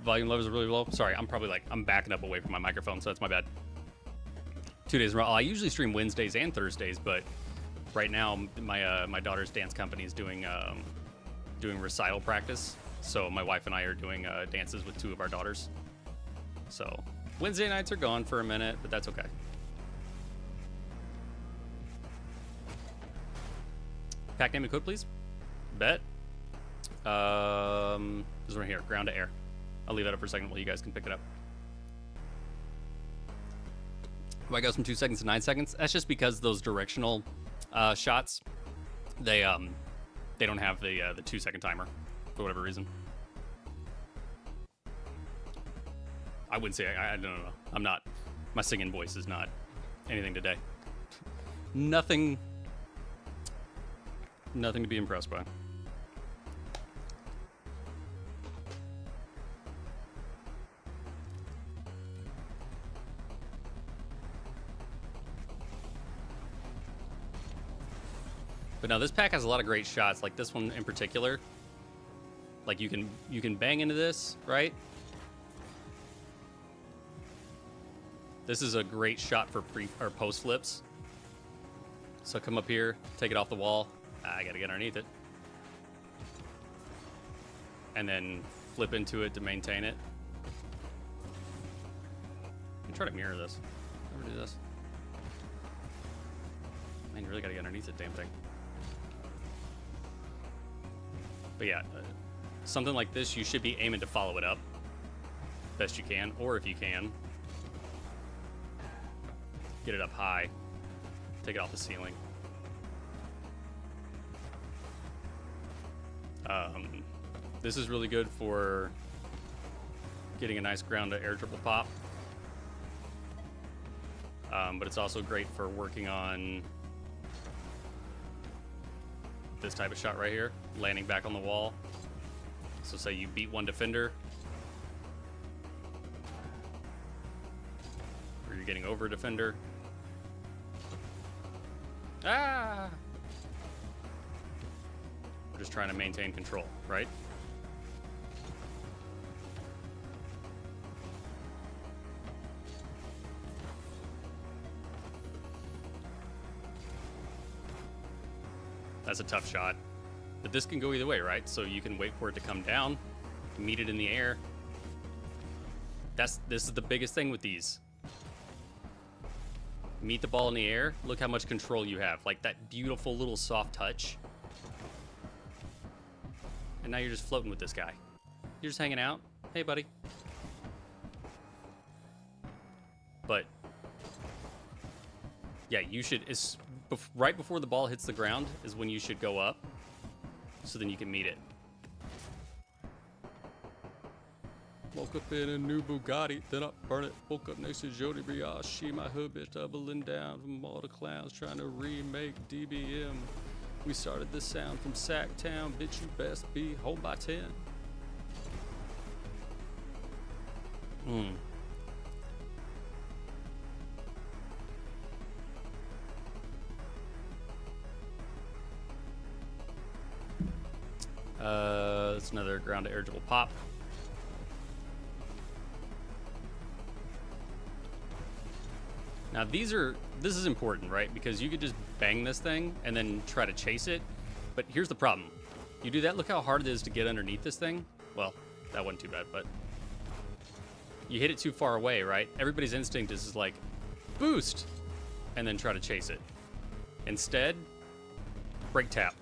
Volume levels are really low. Sorry, I'm backing up away from my microphone, so that's my bad. 2 days in a row. I usually stream Wednesdays and Thursdays, but right now my daughter's dance company is doing recital practice, so my wife and I are doing dances with 2 of our daughters. So Wednesday nights are gone for a minute, but that's okay. Pack name and code, please. Bet. This one here, ground to air. I'll leave that up for a second while you guys can pick it up. Why goes from 2 seconds to 9 seconds? That's just because those directional shots, they don't have the 2 second timer for whatever reason. I wouldn't say I don't know. I'm not. My singing voice is not anything today. Nothing to be impressed by. But now this pack has a lot of great shots, like this one in particular. Like you can bang into this, right? This is a great shot for pre or post flips. So come up here, take it off the wall. I gotta get underneath it. And then flip into it to maintain it. I'm trying to mirror this. Never do this. Man, you really gotta get underneath the damn thing. But yeah, something like this, you should be aiming to follow it up best you can, or if you can, get it up high, take it off the ceiling. This is really good for getting a nice ground to air triple pop, but it's also great for working on this type of shot right here, landing back on the wall. So say you beat one defender, or you're getting over a defender. Ah! We're just trying to maintain control, right? That's a tough shot. But this can go either way, right? So you can wait for it to come down, meet it in the air. This is the biggest thing with these. Meet the ball in the air. Look how much control you have. Like that beautiful little soft touch. And now you're just floating with this guy. You're just hanging out. Hey, buddy. But yeah, you should, right before the ball hits the ground is when you should go up, so then you can meet it. Woke up in a new Bugatti, then I burn it. Woke up next to Jody Briage. She my hood bitch doubling down from all the clowns trying to remake DBM. We started this sound from Sacktown. Bitch, you best be home by 10. That's another ground to air dribble pop. Now this is important, right? Because you could just bang this thing and then try to chase it. But here's the problem. You do that, look how hard it is to get underneath this thing. Well, that wasn't too bad, but you hit it too far away, right? Everybody's instinct is like, boost, and then try to chase it. Instead, break tap.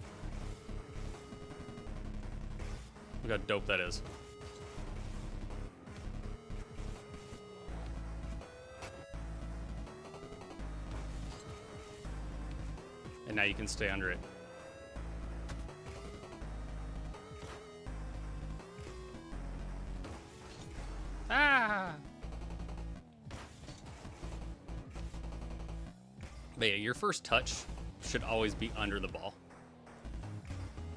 Look how dope that is. And now you can stay under it. Ah! But yeah, your first touch should always be under the ball.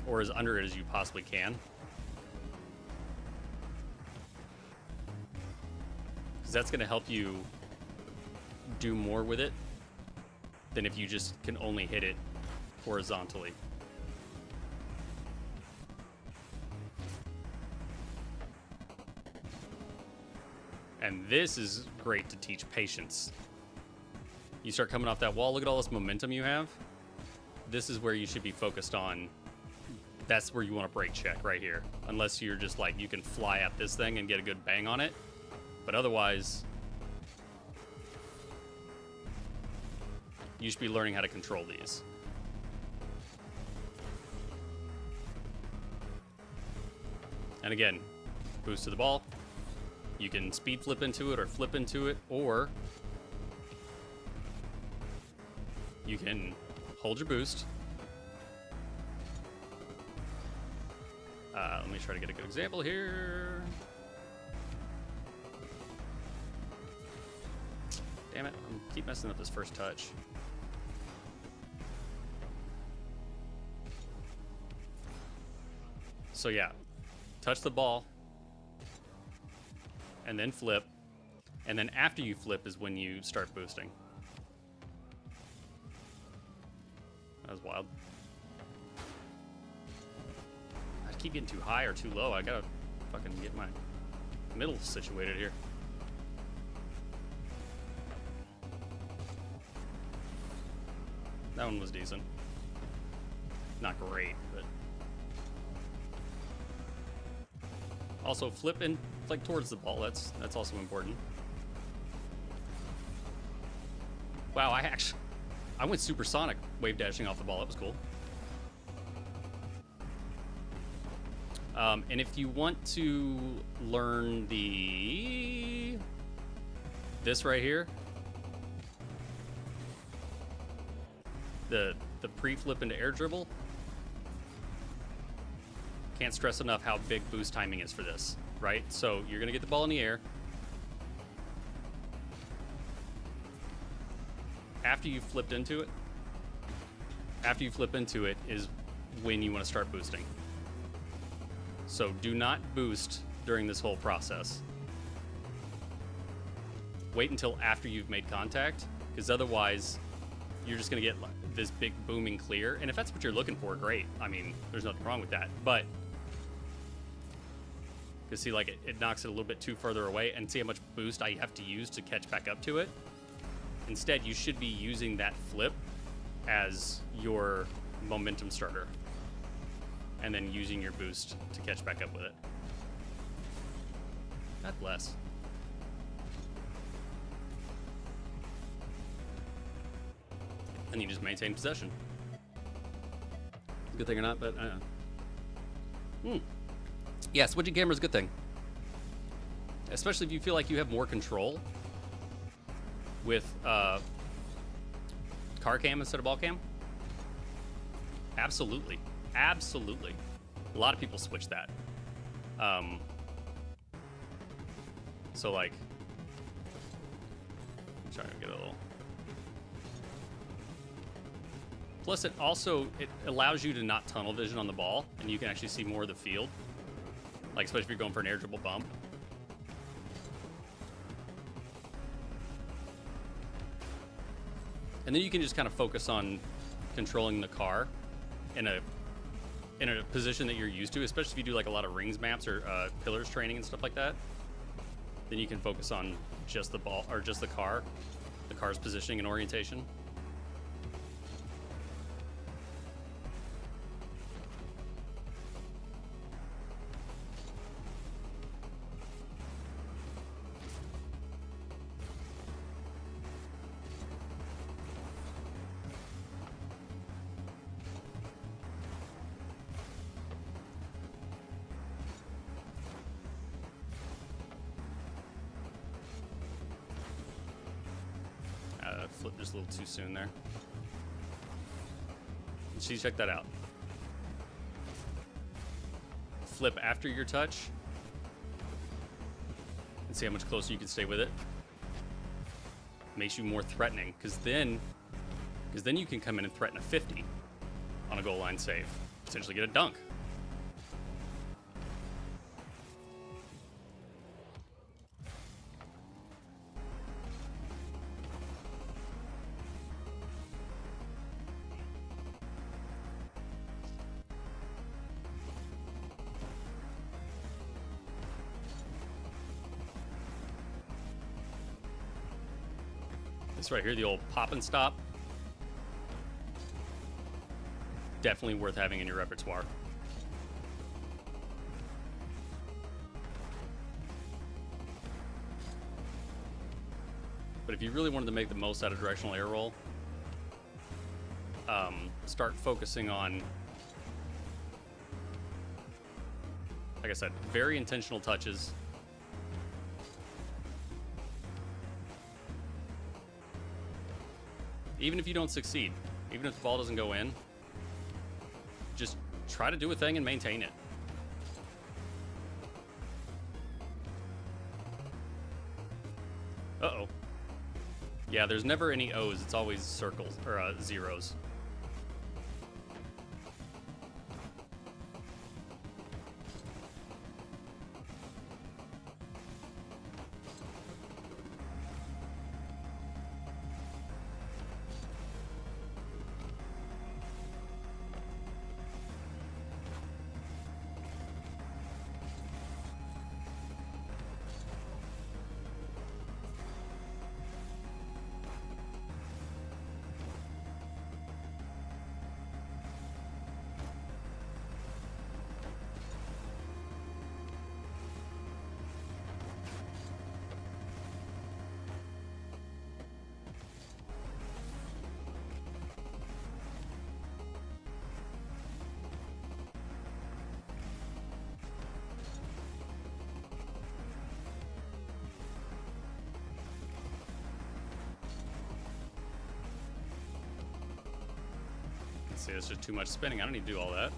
Or as under it as you possibly can. Because that's going to help you do more with it than if you just can only hit it horizontally. And this is great to teach patience. You start coming off that wall, look at all this momentum you have. This is where you should be focused on. That's where you want to break check right here. Unless you're just like, you can fly at this thing and get a good bang on it. But otherwise, you should be learning how to control these. And again, boost to the ball. You can speed flip into it or flip into it, or you can hold your boost. Let me try to get a good example here. Damn it, I keep messing up this first touch. So yeah, touch the ball, and then flip, and then after you flip is when you start boosting. That was wild. I keep getting too high or too low. I gotta fucking get my middle situated here. That one was decent. Not great, but also flip in like towards the ball. That's also important. Wow, I went supersonic wave dashing off the ball. That was cool. And if you want to learn this right here, the pre-flip into air dribble, can't stress enough how big boost timing is for this, right? So you're gonna get the ball in the air. After you've flipped into it is when you want to start boosting. So do not boost during this whole process. Wait until after you've made contact, because otherwise you're just going to get this big booming clear. And if that's what you're looking for, great. I mean, there's nothing wrong with that. But you see, like, it knocks it a little bit too further away, and see how much boost I have to use to catch back up to it. Instead, you should be using that flip as your momentum starter, and then using your boost to catch back up with it. God bless. And you just maintain possession. Good thing or not, but I don't know. Yeah, switching camera is a good thing. Especially if you feel like you have more control. with car cam instead of ball cam? Absolutely. Absolutely. A lot of people switch that. So like, I'm trying to get a little. Plus, it allows you to not tunnel vision on the ball, and you can actually see more of the field. Like, especially if you're going for an air dribble bump. And then you can just kind of focus on controlling the car in a position that you're used to, especially if you do like a lot of rings maps or pillars training and stuff like that. Then you can focus on just the ball or just the car's positioning and orientation. Flip just a little too soon there. See, check that out. Flip after your touch. And see how much closer you can stay with it. Makes you more threatening, because then you can come in and threaten a 50 on a goal line save. Potentially get a dunk. This right here, the old pop and stop. Definitely worth having in your repertoire. But if you really wanted to make the most out of directional air roll, start focusing on, like I said, very intentional touches. Even if you don't succeed, even if the ball doesn't go in, just try to do a thing and maintain it. Uh-oh. Yeah, there's never any O's. It's always circles, or zeros. See, it's just too much spinning. I don't need to do all that.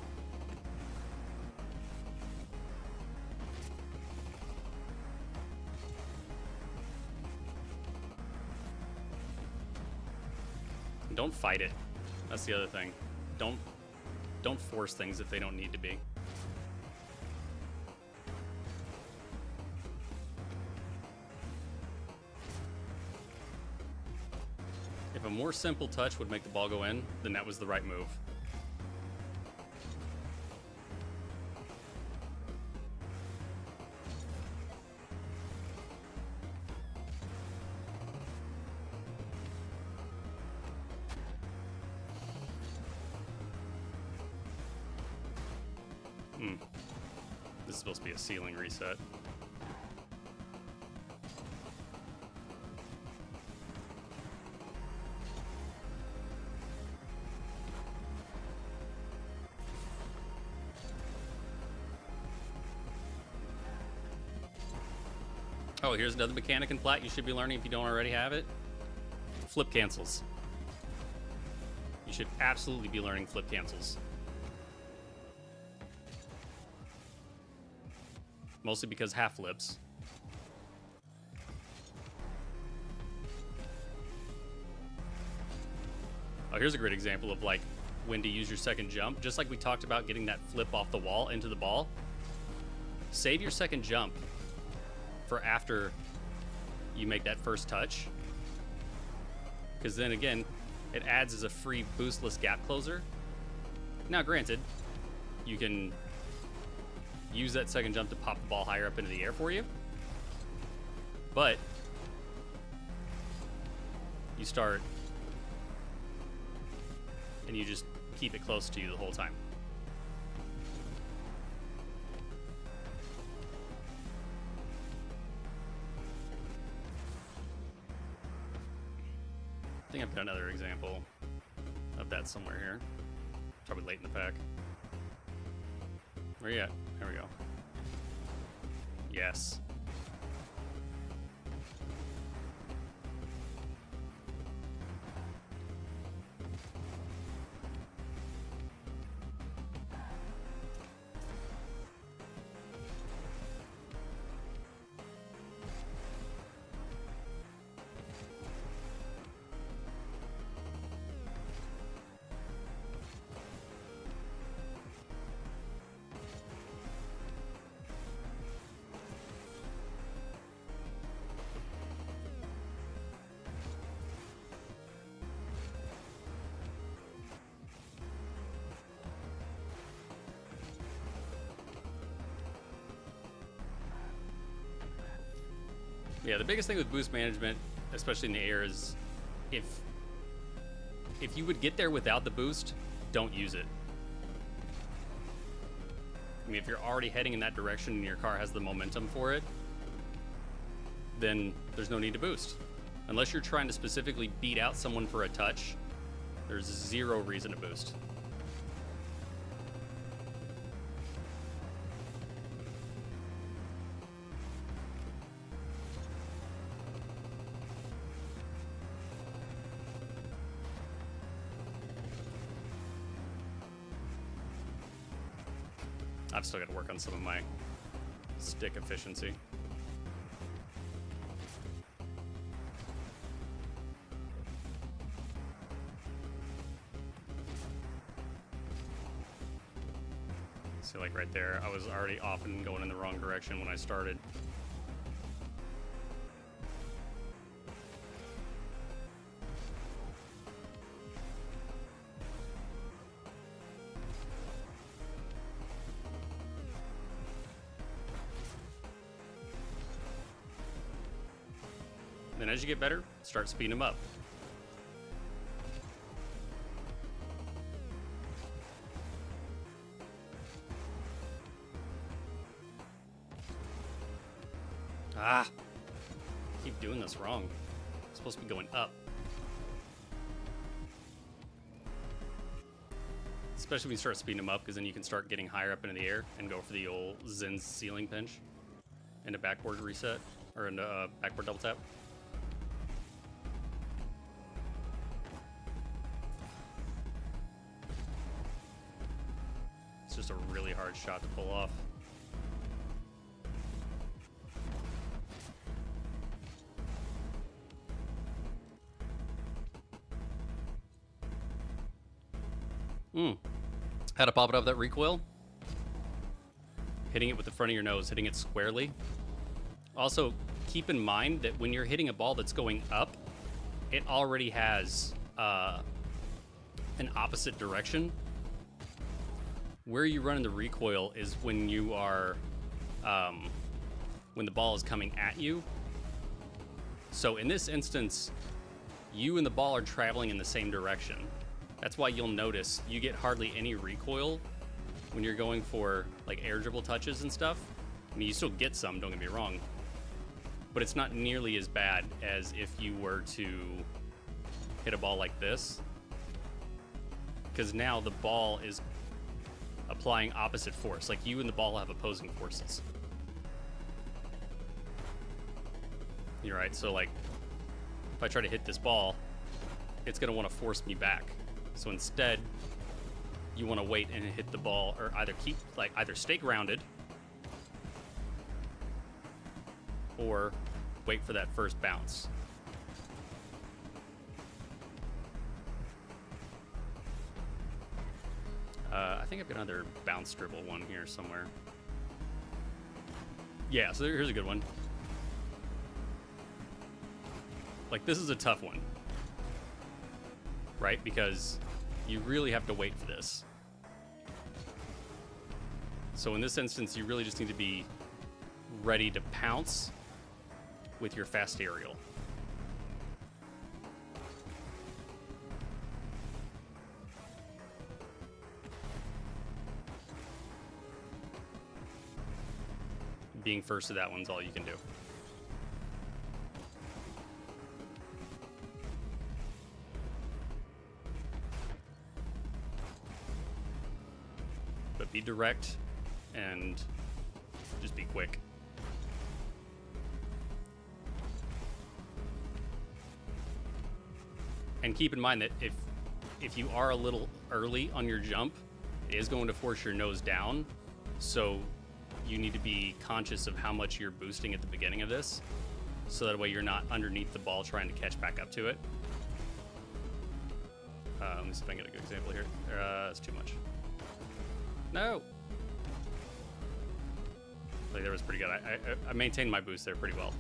Don't fight it. That's the other thing. Don't force things if they don't need to be. If a more simple touch would make the ball go in, then that was the right move. This is supposed to be a ceiling reset. Oh, here's another mechanic in flat you should be learning if you don't already have it. flip cancels. You should absolutely be learning flip cancels. Mostly because half flips. Oh, here's a great example of like when to use your second jump. Just like we talked about getting that flip off the wall into the ball. Save your second jump for after you make that first touch. Because then again, it adds as a free boostless gap closer. Now granted, you can use that second jump to pop the ball higher up into the air for you. But you start and you just keep it close to you the whole time. I think I've got another example of that somewhere here. Probably late in the pack. Where you at? There we go. Yes. Yeah, the biggest thing with boost management, especially in the air, is if you would get there without the boost, don't use it. I mean, if you're already heading in that direction and your car has the momentum for it, then there's no need to boost. Unless you're trying to specifically beat out someone for a touch, there's zero reason to boost. I've still got to work on some of my stick efficiency. See, like right there, I was already off and going in the wrong direction when I started. Then as you get better, start speeding them up. Ah! I keep doing this wrong. It's supposed to be going up. Especially when you start speeding them up, because then you can start getting higher up into the air and go for the old Zen's ceiling pinch into backboard reset, or into backboard double tap. It's just a really hard shot to pull off. How to pop it up that recoil? Hitting it with the front of your nose, hitting it squarely. Also, keep in mind that when you're hitting a ball that's going up, it already has an opposite direction. Where you run in the recoil is when you are, when the ball is coming at you. So in this instance, you and the ball are traveling in the same direction. That's why you'll notice you get hardly any recoil when you're going for like air dribble touches and stuff. I mean, you still get some, don't get me wrong, but it's not nearly as bad as if you were to hit a ball like this, because now the ball is applying opposite force. Like, you and the ball have opposing forces. You're right. So like, if I try to hit this ball it's going to want to force me back. So instead, you want to wait and hit the ball, or either stay grounded or wait for that first bounce. I think I've got another bounce dribble one here somewhere. Yeah, so here's a good one. Like, this is a tough one, right? Because you really have to wait for this. So in this instance, you really just need to be ready to pounce with your fast aerial. Being first to that one's all you can do. But be direct and just be quick. And keep in mind that if you are a little early on your jump, it is going to force your nose down. So you need to be conscious of how much you're boosting at the beginning of this, so that way you're not underneath the ball trying to catch back up to it. Let me see if I can get a good example here. That's too much. No! Like, that was pretty good. I maintained my boost there pretty well.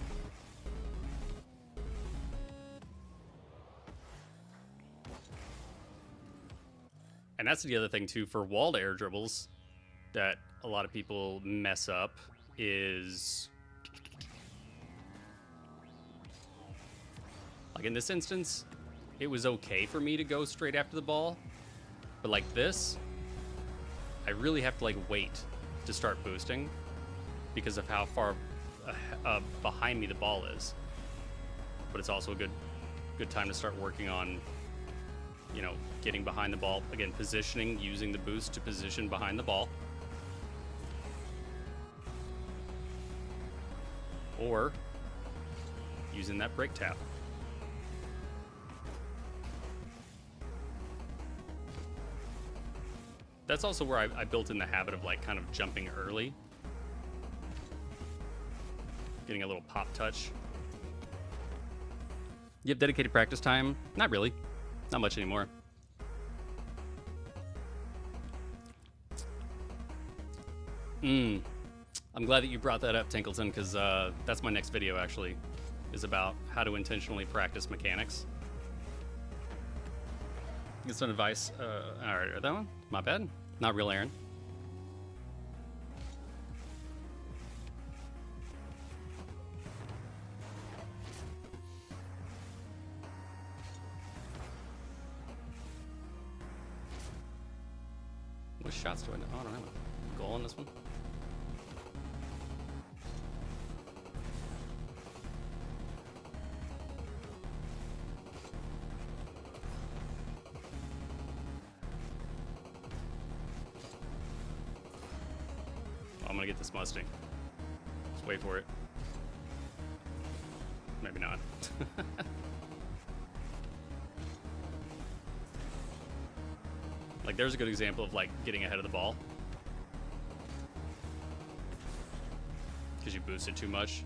And that's the other thing, too, for walled air dribbles that a lot of people mess up is, like in this instance, it was okay for me to go straight after the ball, but like this, I really have to like wait to start boosting because of how far behind me the ball is. But it's also a good time to start working on, you know, getting behind the ball. Again, positioning, using the boost to position behind the ball. Or using that brake tap. That's also where I built in the habit of like kind of jumping early. Getting a little pop touch. You have dedicated practice time? Not really. Not much anymore. I'm glad that you brought that up, Tinkleton, because that's my next video, actually, is about how to intentionally practice mechanics. Get some advice. All right, that one? My bad. Not real, Aaron. What shots do I know? Oh, I don't have a goal on this one. I'm gonna get this Mustang. Just wait for it. Maybe not. Like, there's a good example of like getting ahead of the ball because you boosted too much.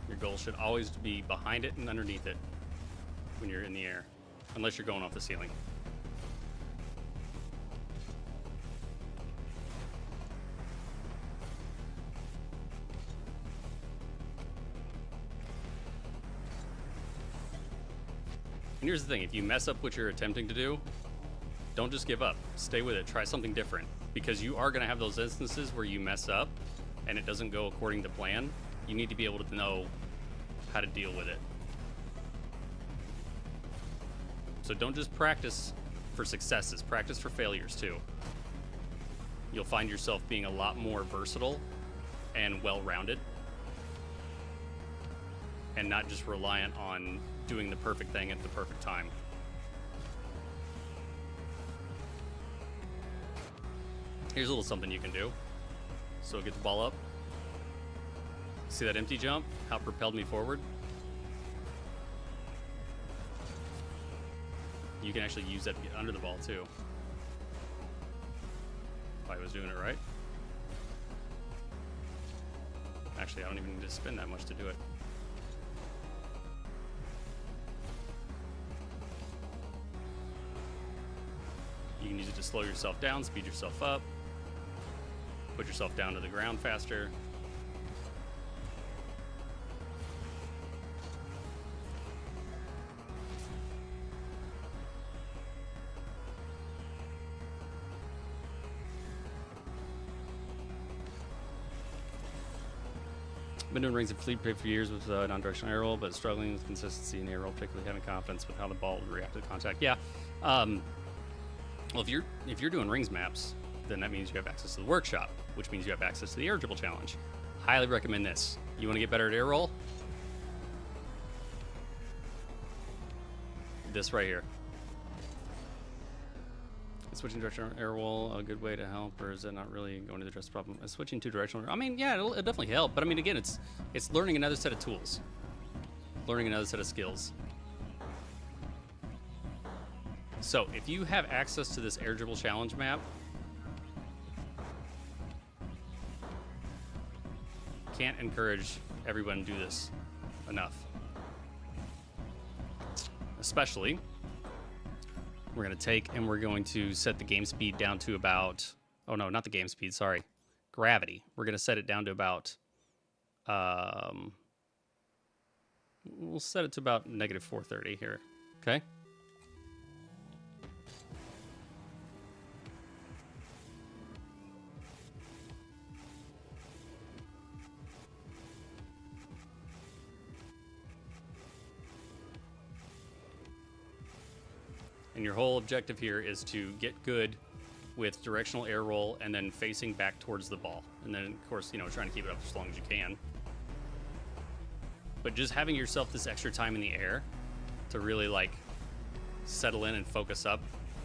Your goal should always be behind it and underneath it when you're in the air, unless you're going off the ceiling. And here's the thing, if you mess up what you're attempting to do, don't just give up. Stay with it. Try something different, because you are going to have those instances where you mess up and it doesn't go according to plan. You need to be able to know how to deal with it. So don't just practice for successes, practice for failures too. You'll find yourself being a lot more versatile and well-rounded. and not just reliant on doing the perfect thing at the perfect time. Here's a little something you can do. So get the ball up. See that empty jump? How it propelled me forward? You can actually use that to get under the ball too. If I was doing it right. Actually, I don't even need to spin that much to do it. You can use it to slow yourself down, speed yourself up, put yourself down to the ground faster. Been doing rings of fleet for years with non-directional air roll, but struggling with consistency in air roll, particularly having confidence with how the ball would react to contact. Yeah. Well, if you're doing rings maps, then that means you have access to the workshop, which means you have access to the air dribble challenge. Highly recommend this. You want to get better at air roll? This right here. Is switching directional air roll a good way to help, or is it not really going to address the problem? Switching to directional, I mean, yeah, it'll definitely help, but I mean, again, it's learning another set of tools, learning another set of skills. So if you have access to this air dribble challenge map, can't encourage everyone to do this enough. Especially, we're going to take and we're going to set the game speed down to about, oh no, not the game speed, sorry, gravity. We're going to set it down to about, we'll set it to about negative 430 here, okay? And your whole objective here is to get good with directional air roll and then facing back towards the ball. And then, of course, you know, trying to keep it up as long as you can. But just having yourself this extra time in the air to really, like, settle in and focus up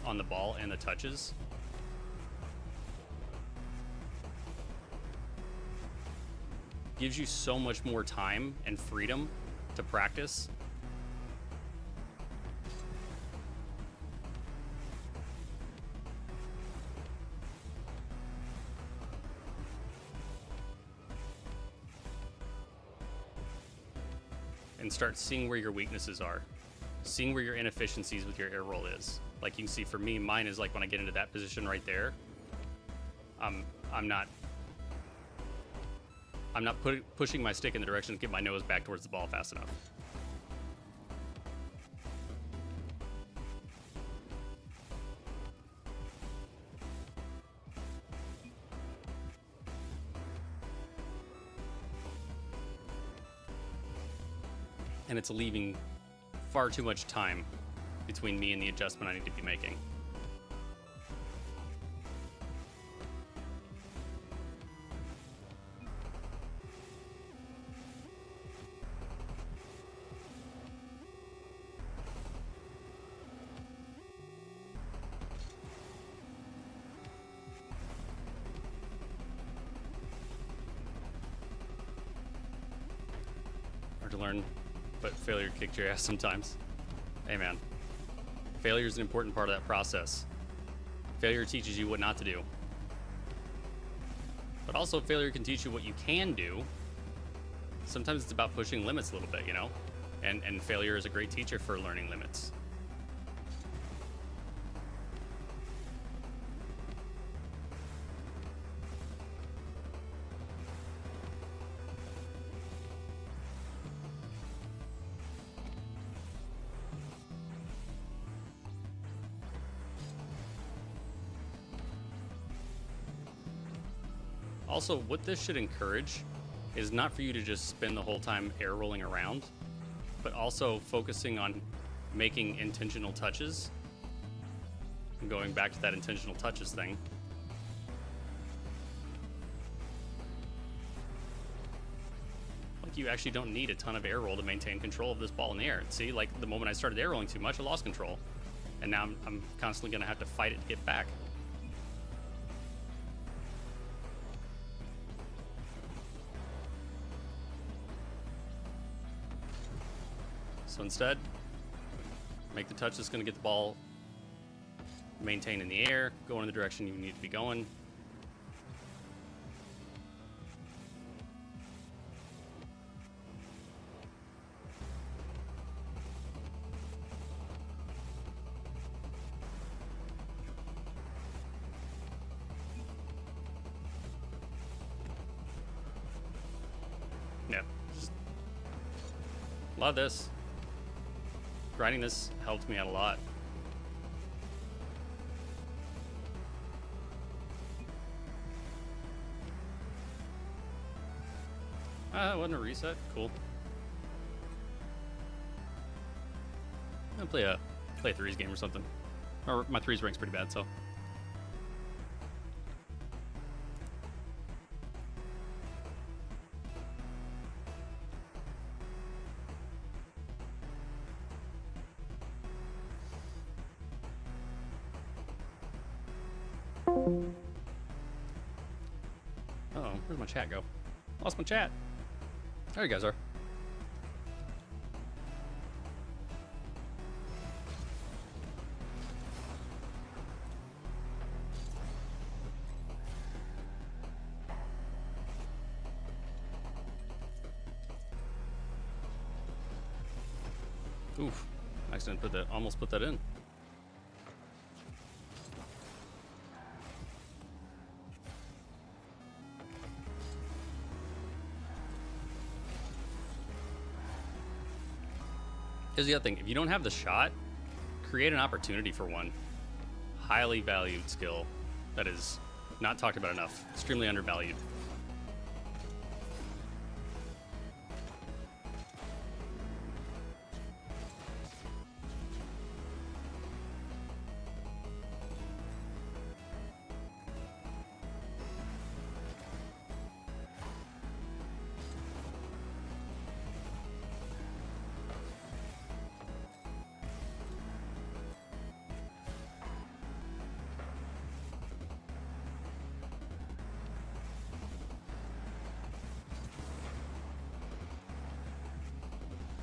on the ball and the touches. Gives you so much more time and freedom to practice. And start seeing where your weaknesses are, seeing where your inefficiencies with your air roll is. Like you can see for me, mine is like when I get into that position right there, I'm not pushing my stick in the direction to get my nose back towards the ball fast enough. And it's leaving far too much time between me and the adjustment I need to be making. Hard to learn. But failure kicked your ass sometimes. Hey man, failure is an important part of that process. Failure teaches you what not to do. But also failure can teach you what you can do. Sometimes it's about pushing limits a little bit, you know? And failure is a great teacher for learning limits. Also, what this should encourage is not for you to just spend the whole time air rolling around, but also focusing on making intentional touches. And going back to that intentional touches thing. Like like you actually don't need a ton of air roll to maintain control of this ball in the air. See, like the moment I started air rolling too much, I lost control. And now I'm constantly going to have to fight it to get back. So instead, make the touch that's going to get the ball maintained in the air, go in the direction you need to be going. Yeah, just a lot of this. Grinding this helped me out a lot. It wasn't a reset. Cool. I'll play a threes game or something. Or my threes rank's pretty bad, so. Uh-oh, where'd my chat go? Lost my chat. There you guys are. Oof. Accidentally almost put that in. Here's the other thing. If you don't have the shot, create an opportunity for one. Highly valued skill that is not talked about enough. Extremely undervalued.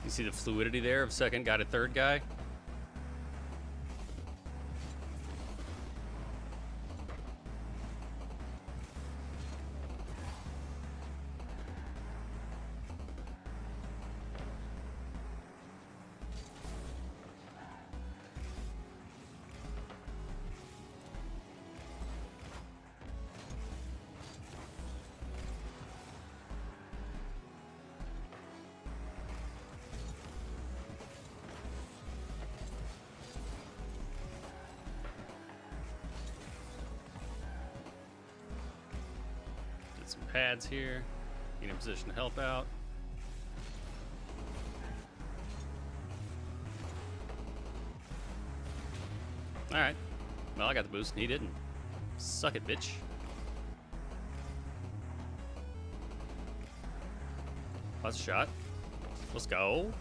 You see the fluidity there of second guy to third guy? Some pads here, get in position to help out. Alright, well I got the boost and he didn't. Suck it, bitch. That's a shot. Let's go.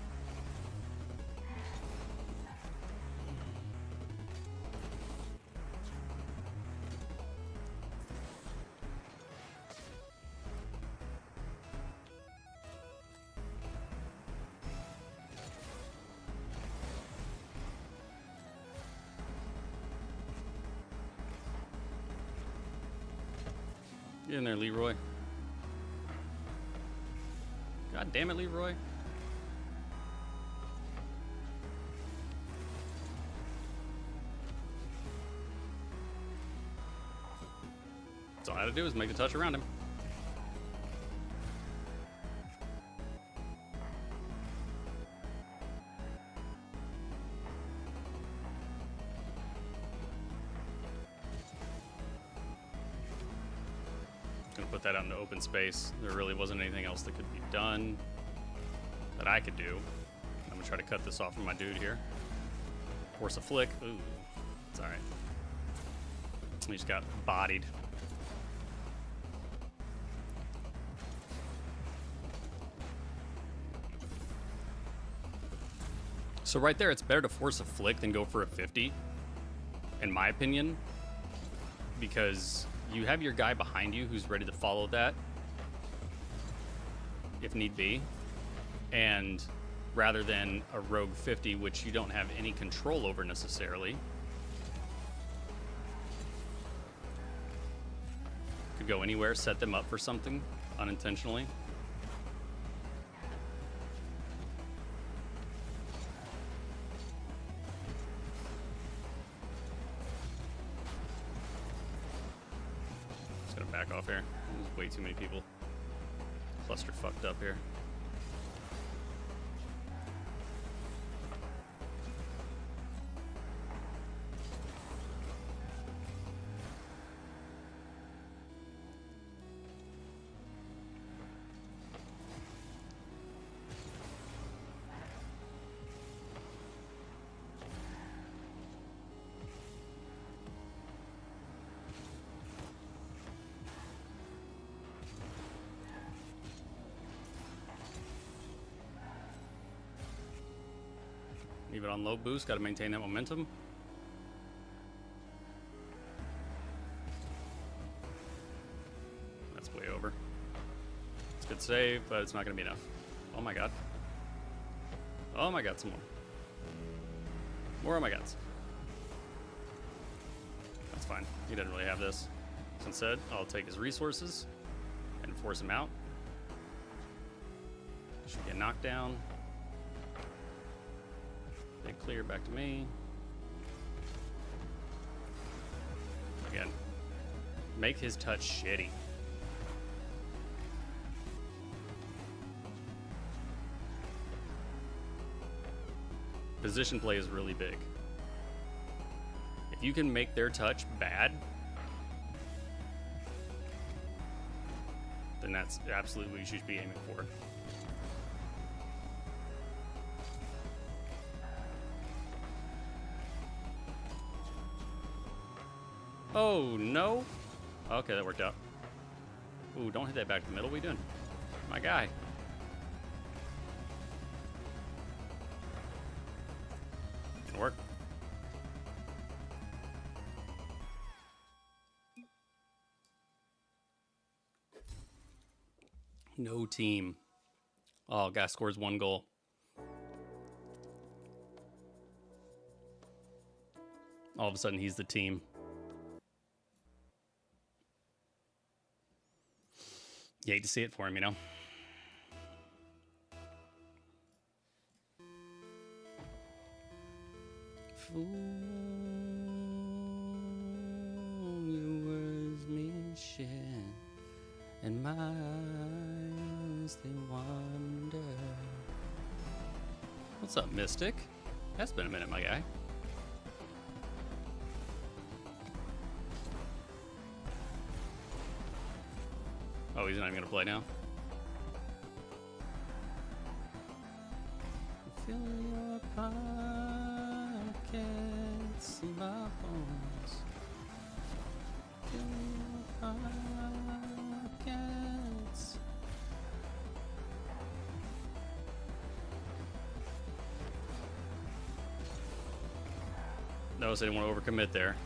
Get in there, Leroy. God damn it, Leroy. That's all I had to do is make the touch around him. Put that out into open space. There really wasn't anything else that could be done that I could do. I'm gonna try to cut this off from my dude here. Force a flick. Ooh, it's all right. He just got bodied. So right there, it's better to force a flick than go for a 50, in my opinion, because you have your guy behind you who's ready to follow that, if need be, and rather than a rogue 50, which you don't have any control over necessarily. Could go anywhere, set them up for something unintentionally. Just gonna back off here. There's way too many people. Cluster fucked up here. Leave it on low boost, gotta maintain that momentum. That's way over. It's a good save, but it's not gonna be enough. Oh my god. Oh my god, some more. More oh my gods. That's fine. He doesn't really have this. So instead, I'll take his resources and force him out. Should get knocked down. Big clear back to me. Again, make his touch shitty. Position play is really big. If you can make their touch bad, then that's absolutely what you should be aiming for. Oh, no. Okay, that worked out. Ooh, don't hit that back to the middle. What are you doing? My guy. Gonna work. No team. Oh, guy scores 1 goal. All of a sudden, he's the team. You hate to see it for him, you know? Fool, your words mean shit, and my eyes, they wander. What's up, Mystic? That's been a minute, my guy. Oh, he's not even gonna play now. Fill your pockets, my bones. Fill your pockets. Notice I didn't want to overcommit there.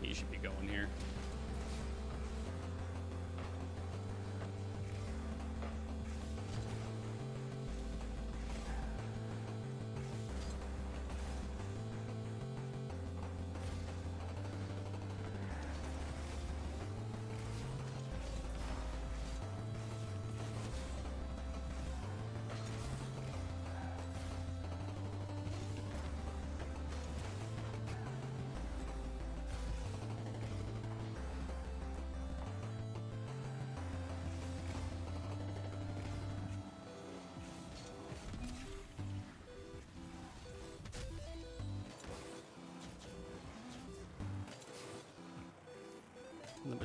You should be going here.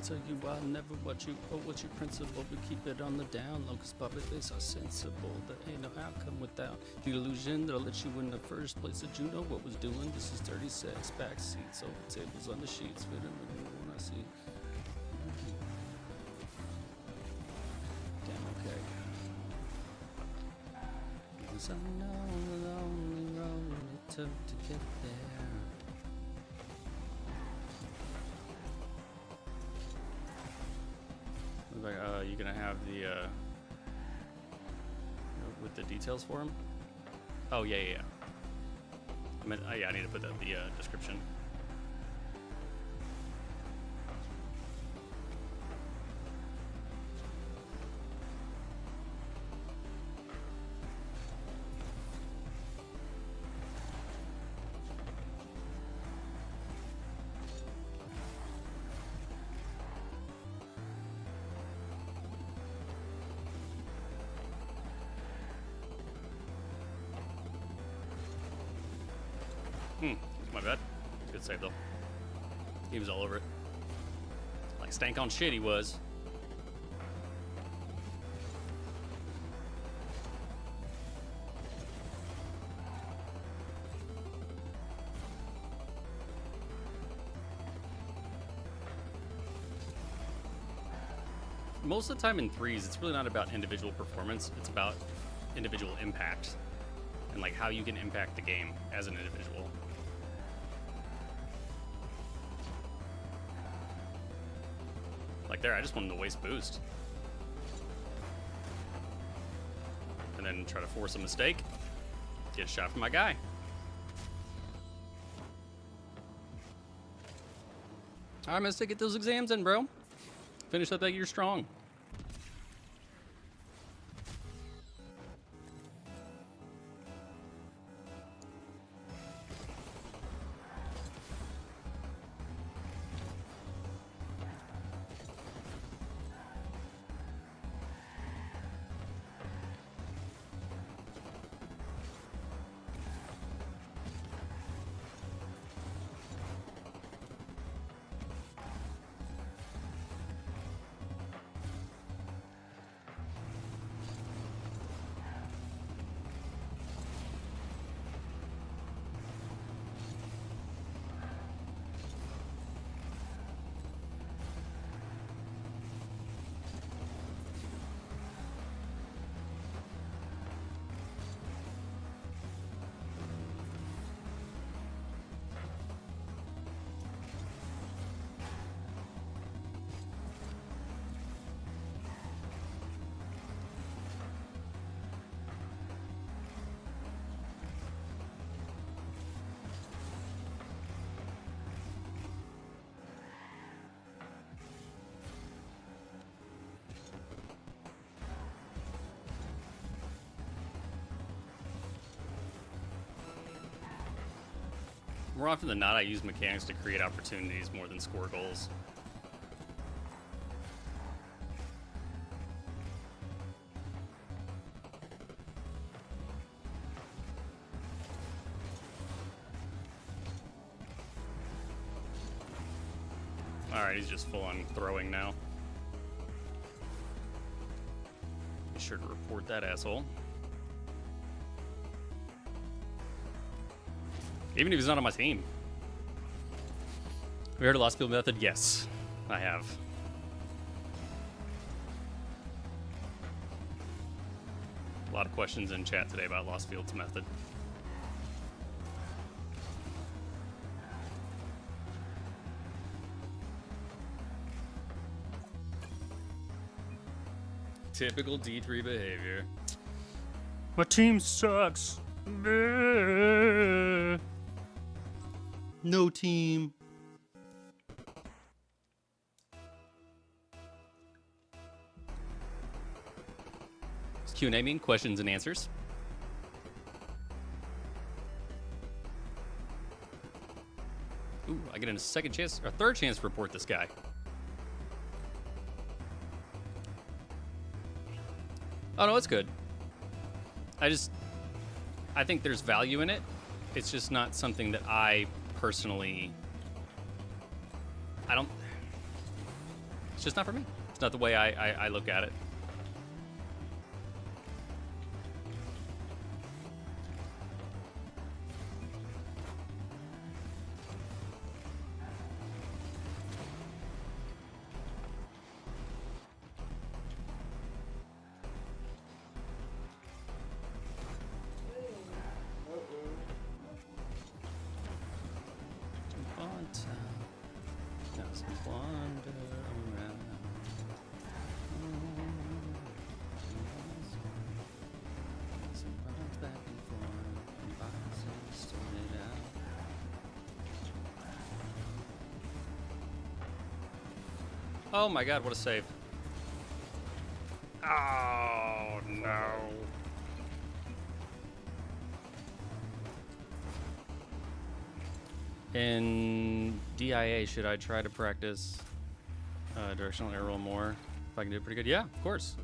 tell you why, never what you owe, what's your principle, but keep it on the down low, cause public face are sensible, there ain't no outcome without the illusion that'll let you in the first place. Did you know what was doing? This is dirty sex, back seats, over tables on the sheets, fit in the one I see. Damn, okay. Cause I know the lonely road it took to get there. Like, you gonna have the with the details for him? Oh yeah. I mean, yeah, I need to put that in the description. My bad. Good save though. He was all over it. Like stank on shit he was. Most of the time in threes, it's really not about individual performance. It's about individual impact and like how you can impact the game as an individual. Like there, I just wanted to waste boost. And then try to force a mistake. Get a shot from my guy. All right, Mystic, get those exams in, bro. Finish up that year strong. More often than not, I use mechanics to create opportunities more than score goals. Alright, he's just full on throwing now. Be sure to report that asshole. Even if he's not on my team. We heard of Lost Field Method? Yes, I have. A lot of questions in chat today about Lost Fields Method. Typical D3 behavior. My team sucks. No team. Does Q&A mean questions and answers? Ooh, I get a second chance, or a third chance to report this guy. Oh no, it's good. I think there's value in it. It's just not something that I personally, It's just not for me. It's not the way I look at it. Oh my god, what a save. Oh no. In DIA, should I try to practice directional air roll more? If I can do it pretty good? Yeah, of course.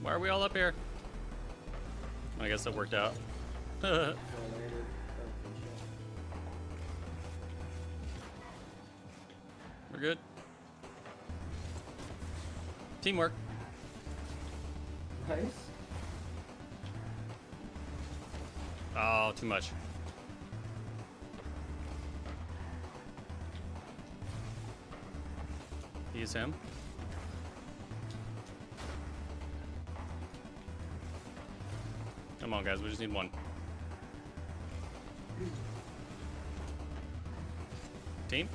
Why are we all up here? I guess that worked out. We're good. Teamwork. Nice. Oh, too much. Use him. Come on, guys. We just need one. Team?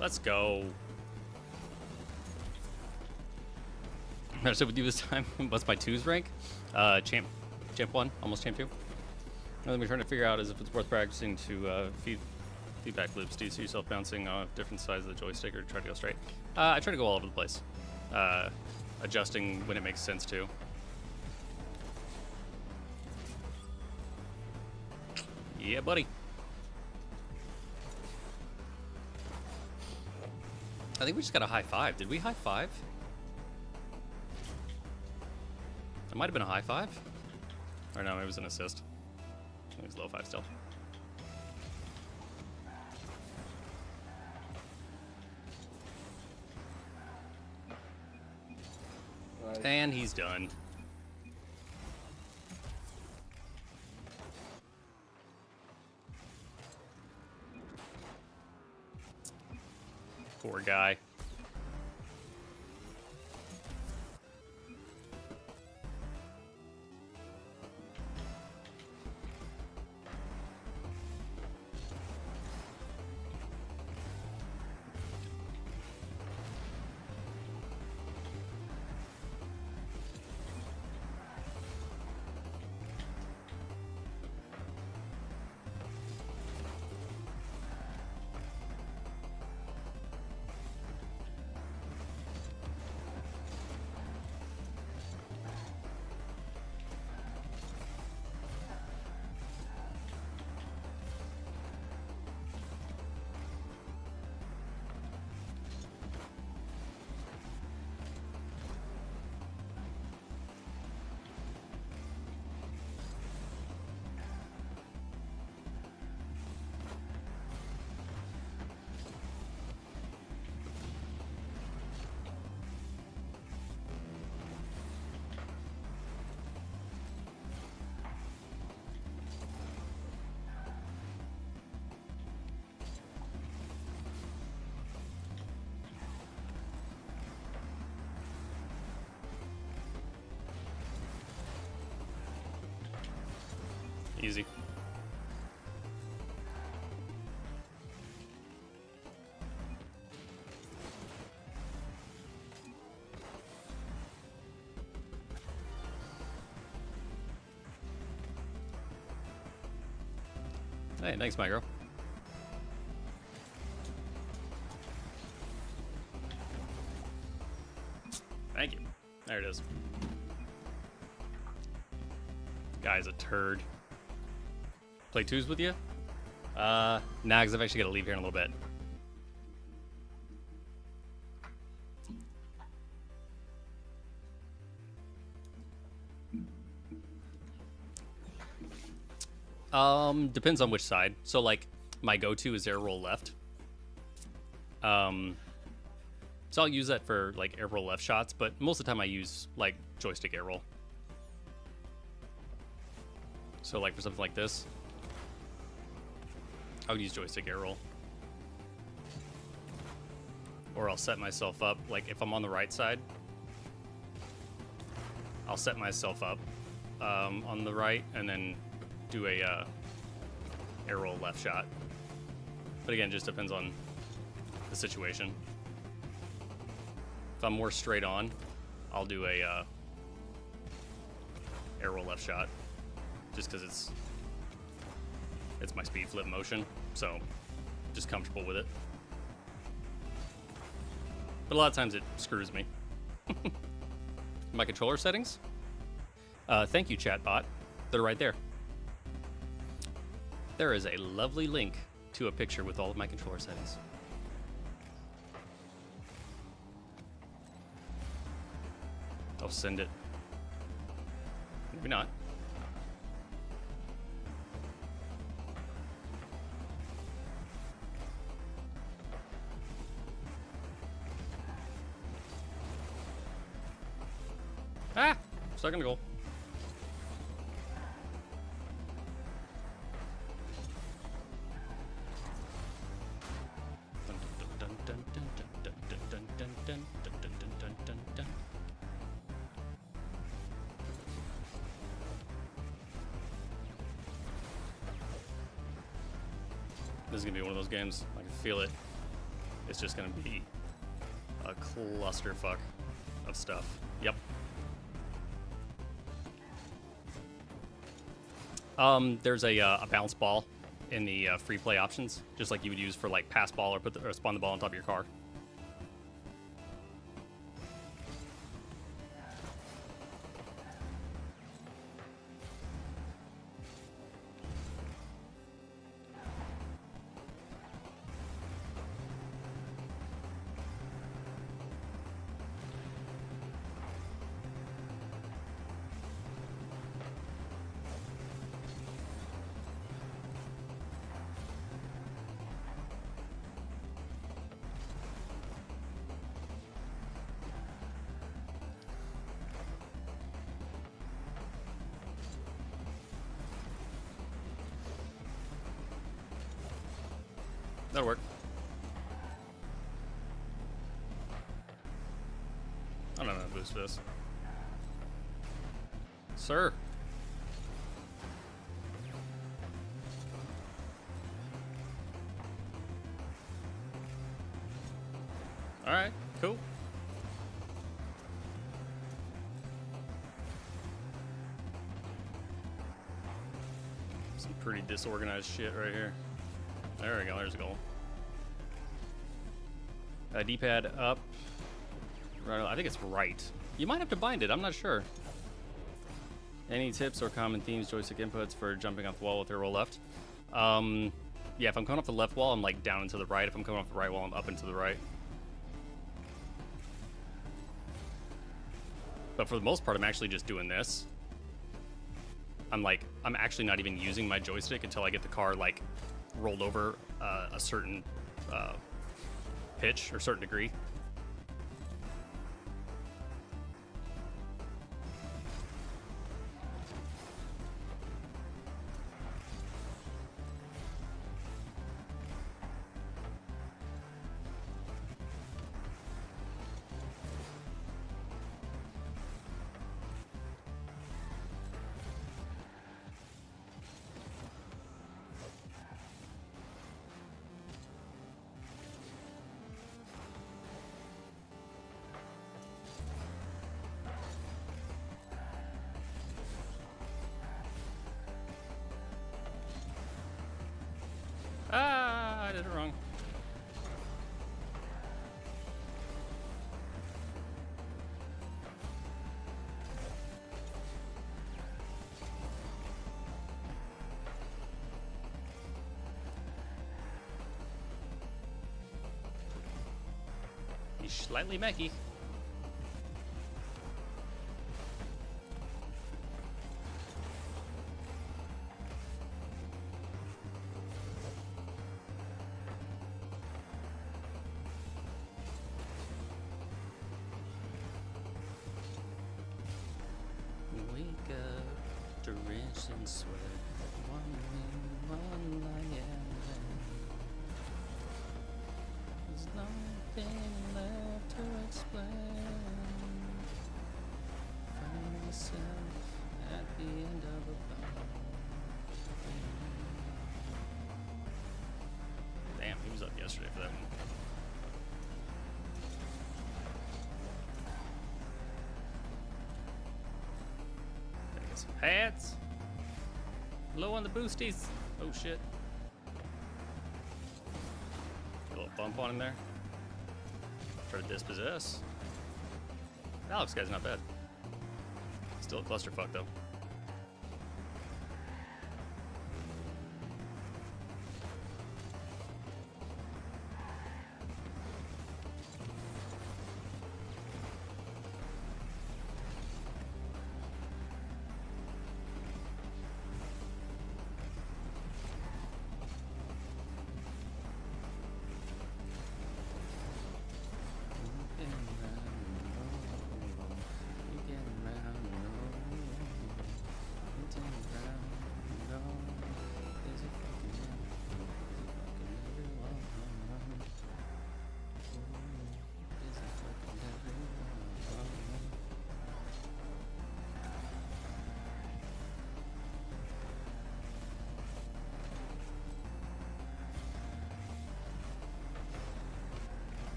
Let's go. I'm with you this time. What's my twos rank? Champ 1, almost champ 2. Another thing we're trying to figure out is if it's worth practicing to feedback loops. Do you see yourself bouncing off different sides of the joystick or try to go straight? I try to go all over the place, adjusting when it makes sense to. Yeah, buddy. I think we just got a high five. Did we high five? It might have been a high five. Or no, it was an assist. It was low five still. Nice. And he's done. Poor guy. Easy. Hey, thanks, my girl. Thank you. There it is. Guy's a turd. Play twos with you? Nah, because I've actually got to leave here in a little bit. Depends on which side. So, like, my go-to is air roll left. So I'll use that for, like, air roll left shots, but most of the time I use, like, joystick air roll. So, like, for something like this, I would use joystick air roll. Or I'll set myself up, like, if I'm on the right side, I'll set myself up on the right and then do a air roll left shot. But again, just depends on the situation. If I'm more straight on, I'll do a air roll left shot, just because it's my speed flip motion, so just comfortable with it. But a lot of times it screws me. My controller settings? Thank you, chatbot. They're right there. There is a lovely link to a picture with all of my controller settings. I'll send it. Maybe not. Ah! Stuck in the goal. This is gonna be one of those games. I can feel it. It's just gonna be a clusterfuck of stuff. Yep. There's a bounce ball in the free play options, just like you would use for like pass ball or spawn the ball on top of your car. That'll work. I don't know how to boost this. Sir. Alright, cool. Some pretty disorganized shit right here. There we go, there's a goal. D-pad up. Right, I think it's right. You might have to bind it, I'm not sure. Any tips or common themes, joystick inputs for jumping off the wall with air roll left? Yeah, if I'm coming off the left wall, I'm like down and to the right. If I'm coming off the right wall, I'm up and to the right. But for the most part, I'm actually just doing this. I'm actually not even using my joystick until I get the car like rolled over a certain pitch or certain degree. did it wrong. He's slightly mechy. Wake up, drenched in sweat, wondering what I am. There's nothing left to explain. Find myself at the end of a boat. Damn, he was up yesterday for that one. Gotta get some hats. Low on the boosties. Oh shit. A little bump on him there. Try to dispossess. Alex guy's not bad. Still a clusterfuck though.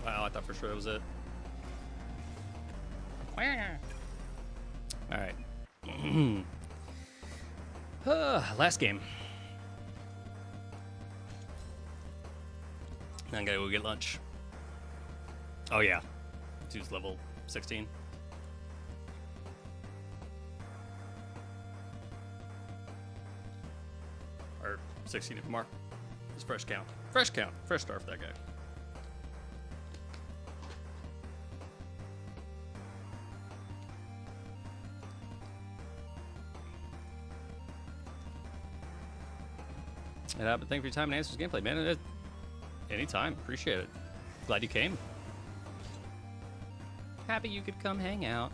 Wow, I thought for sure that was it. Alright. Last game. Now I gotta go get lunch. Oh yeah. Dude's level 16. Or 16 if more. It's fresh count. Fresh count. Fresh start for that guy. Yeah, but thank you for your time and answers gameplay, man. Anytime. Appreciate it. Glad you came. Happy you could come hang out.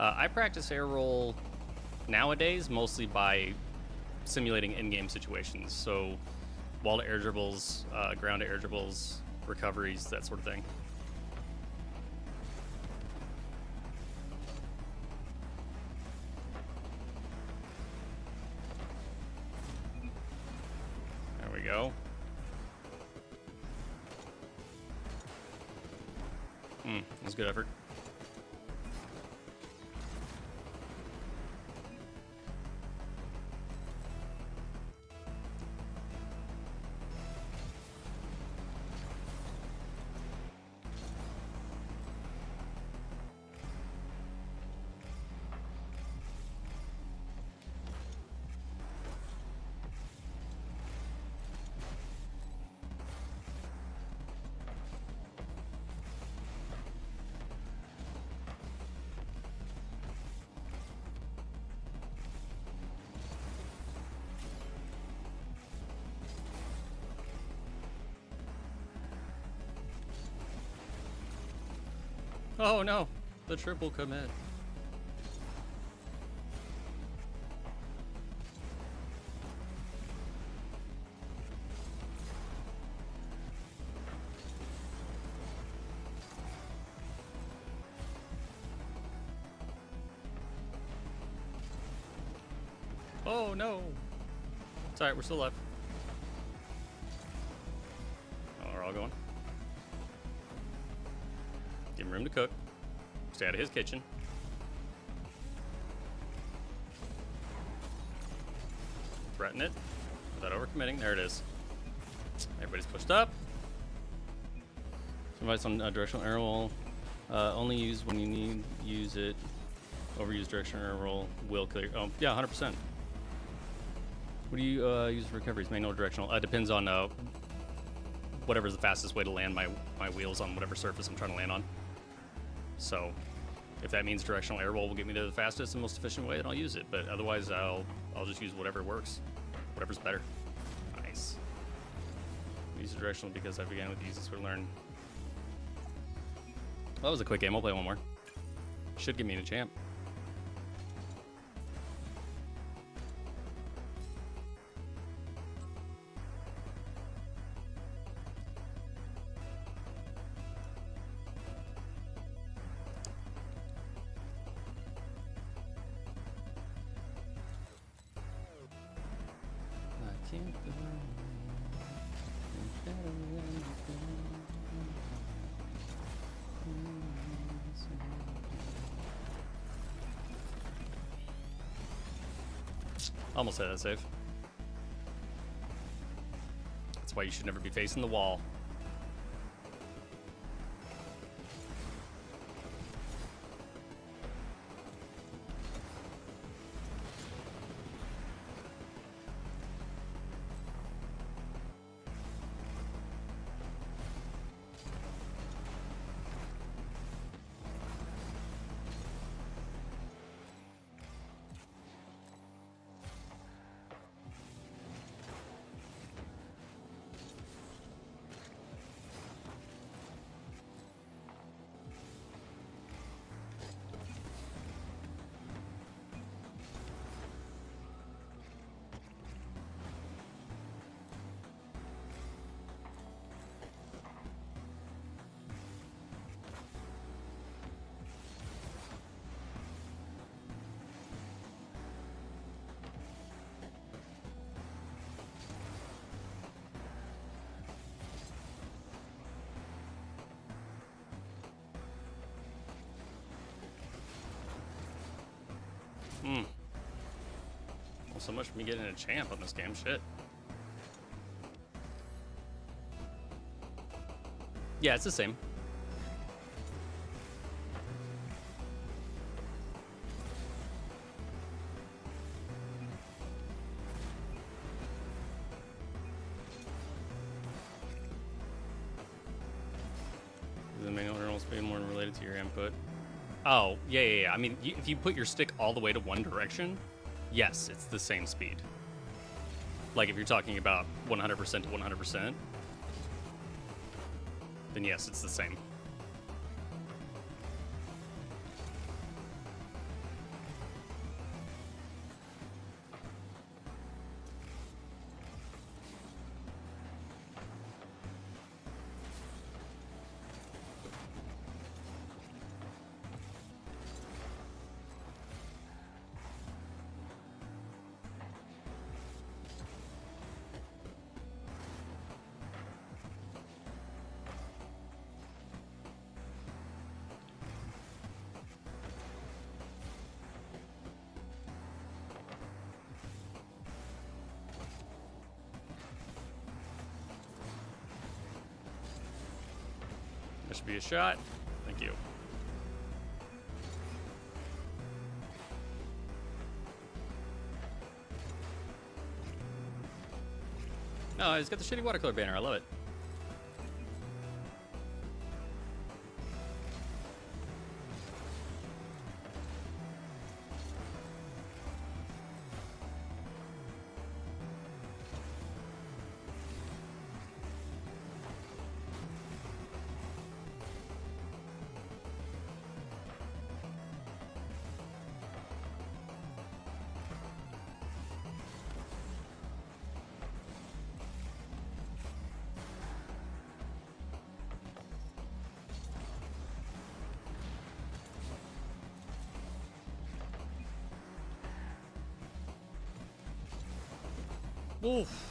I practice air roll nowadays mostly by simulating in-game situations. So wall to air dribbles, ground to air dribbles, recoveries, that sort of thing. There we go. That was a good effort. Oh no, the triple commit. Oh no. It's alright, we're still alive. Oh, we're all going. Give him room to cook. Stay out of his kitchen. Threaten it without overcommitting. There it is. Everybody's pushed up. Some advice on directional arrow roll. Only use when you need use it. Overuse directional arrow roll will kill your... Oh, yeah, 100%. What do you use for recoveries? Manual or directional? Depends on whatever's the fastest way to land my wheels on whatever surface I'm trying to land on. So, if that means directional air roll will get me there the fastest and most efficient way, then I'll use it. But otherwise, I'll just use whatever works, whatever's better. Nice. Use directional because I began with the easiest way to learn. Well, that was a quick game. I'll play one more. Should give me a champ. Almost had that save. That's why you should never be facing the wall. Well, so much for me getting a champ on this game. Shit. Yeah, it's the same. The manual journal is more related to your input. Oh, yeah. I mean, if you put your stick all the way to one direction, yes, it's the same speed. Like if you're talking about 100% to 100%, then yes, it's the same. That should be a shot. Thank you. Oh, he's got the shitty watercolor banner. I love it. Oof.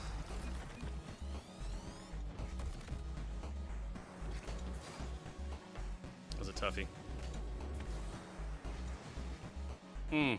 That was a toughie. Hmm.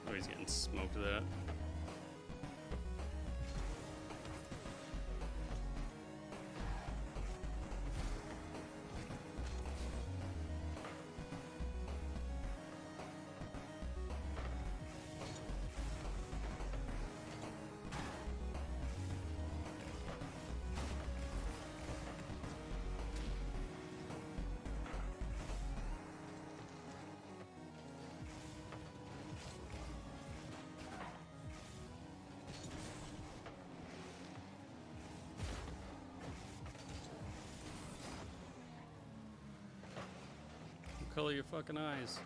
Oh, he's getting smoked with that. Color your fucking eyes.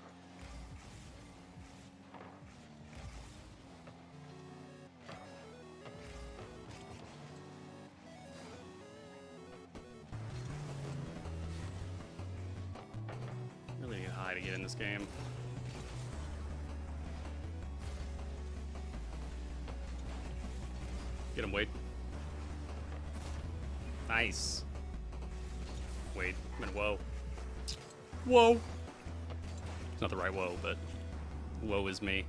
Really need high to get in this game. Get him, Wade. Nice. Wade, I'm in whoa. Whoa. It's not the right whoa, but woe is me.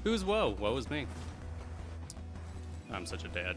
Who's woe? Woe is me. I'm such a dad.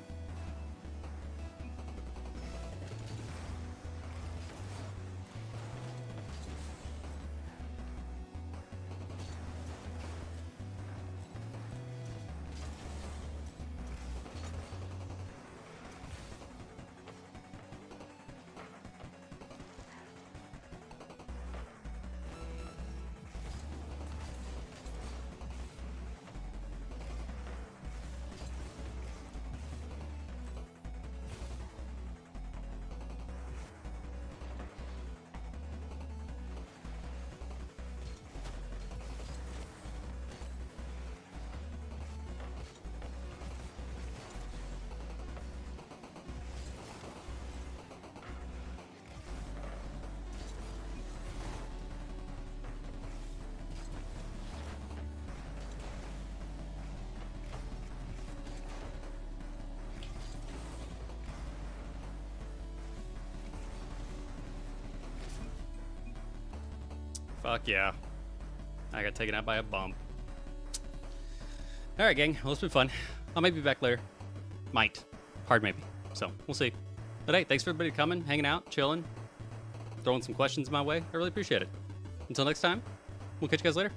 Fuck yeah. I got taken out by a bump. Alright, gang. Well, it's been fun. I might be back later. Might. Hard maybe. So, we'll see. But hey, thanks for everybody coming, hanging out, chilling, throwing some questions my way. I really appreciate it. Until next time, we'll catch you guys later.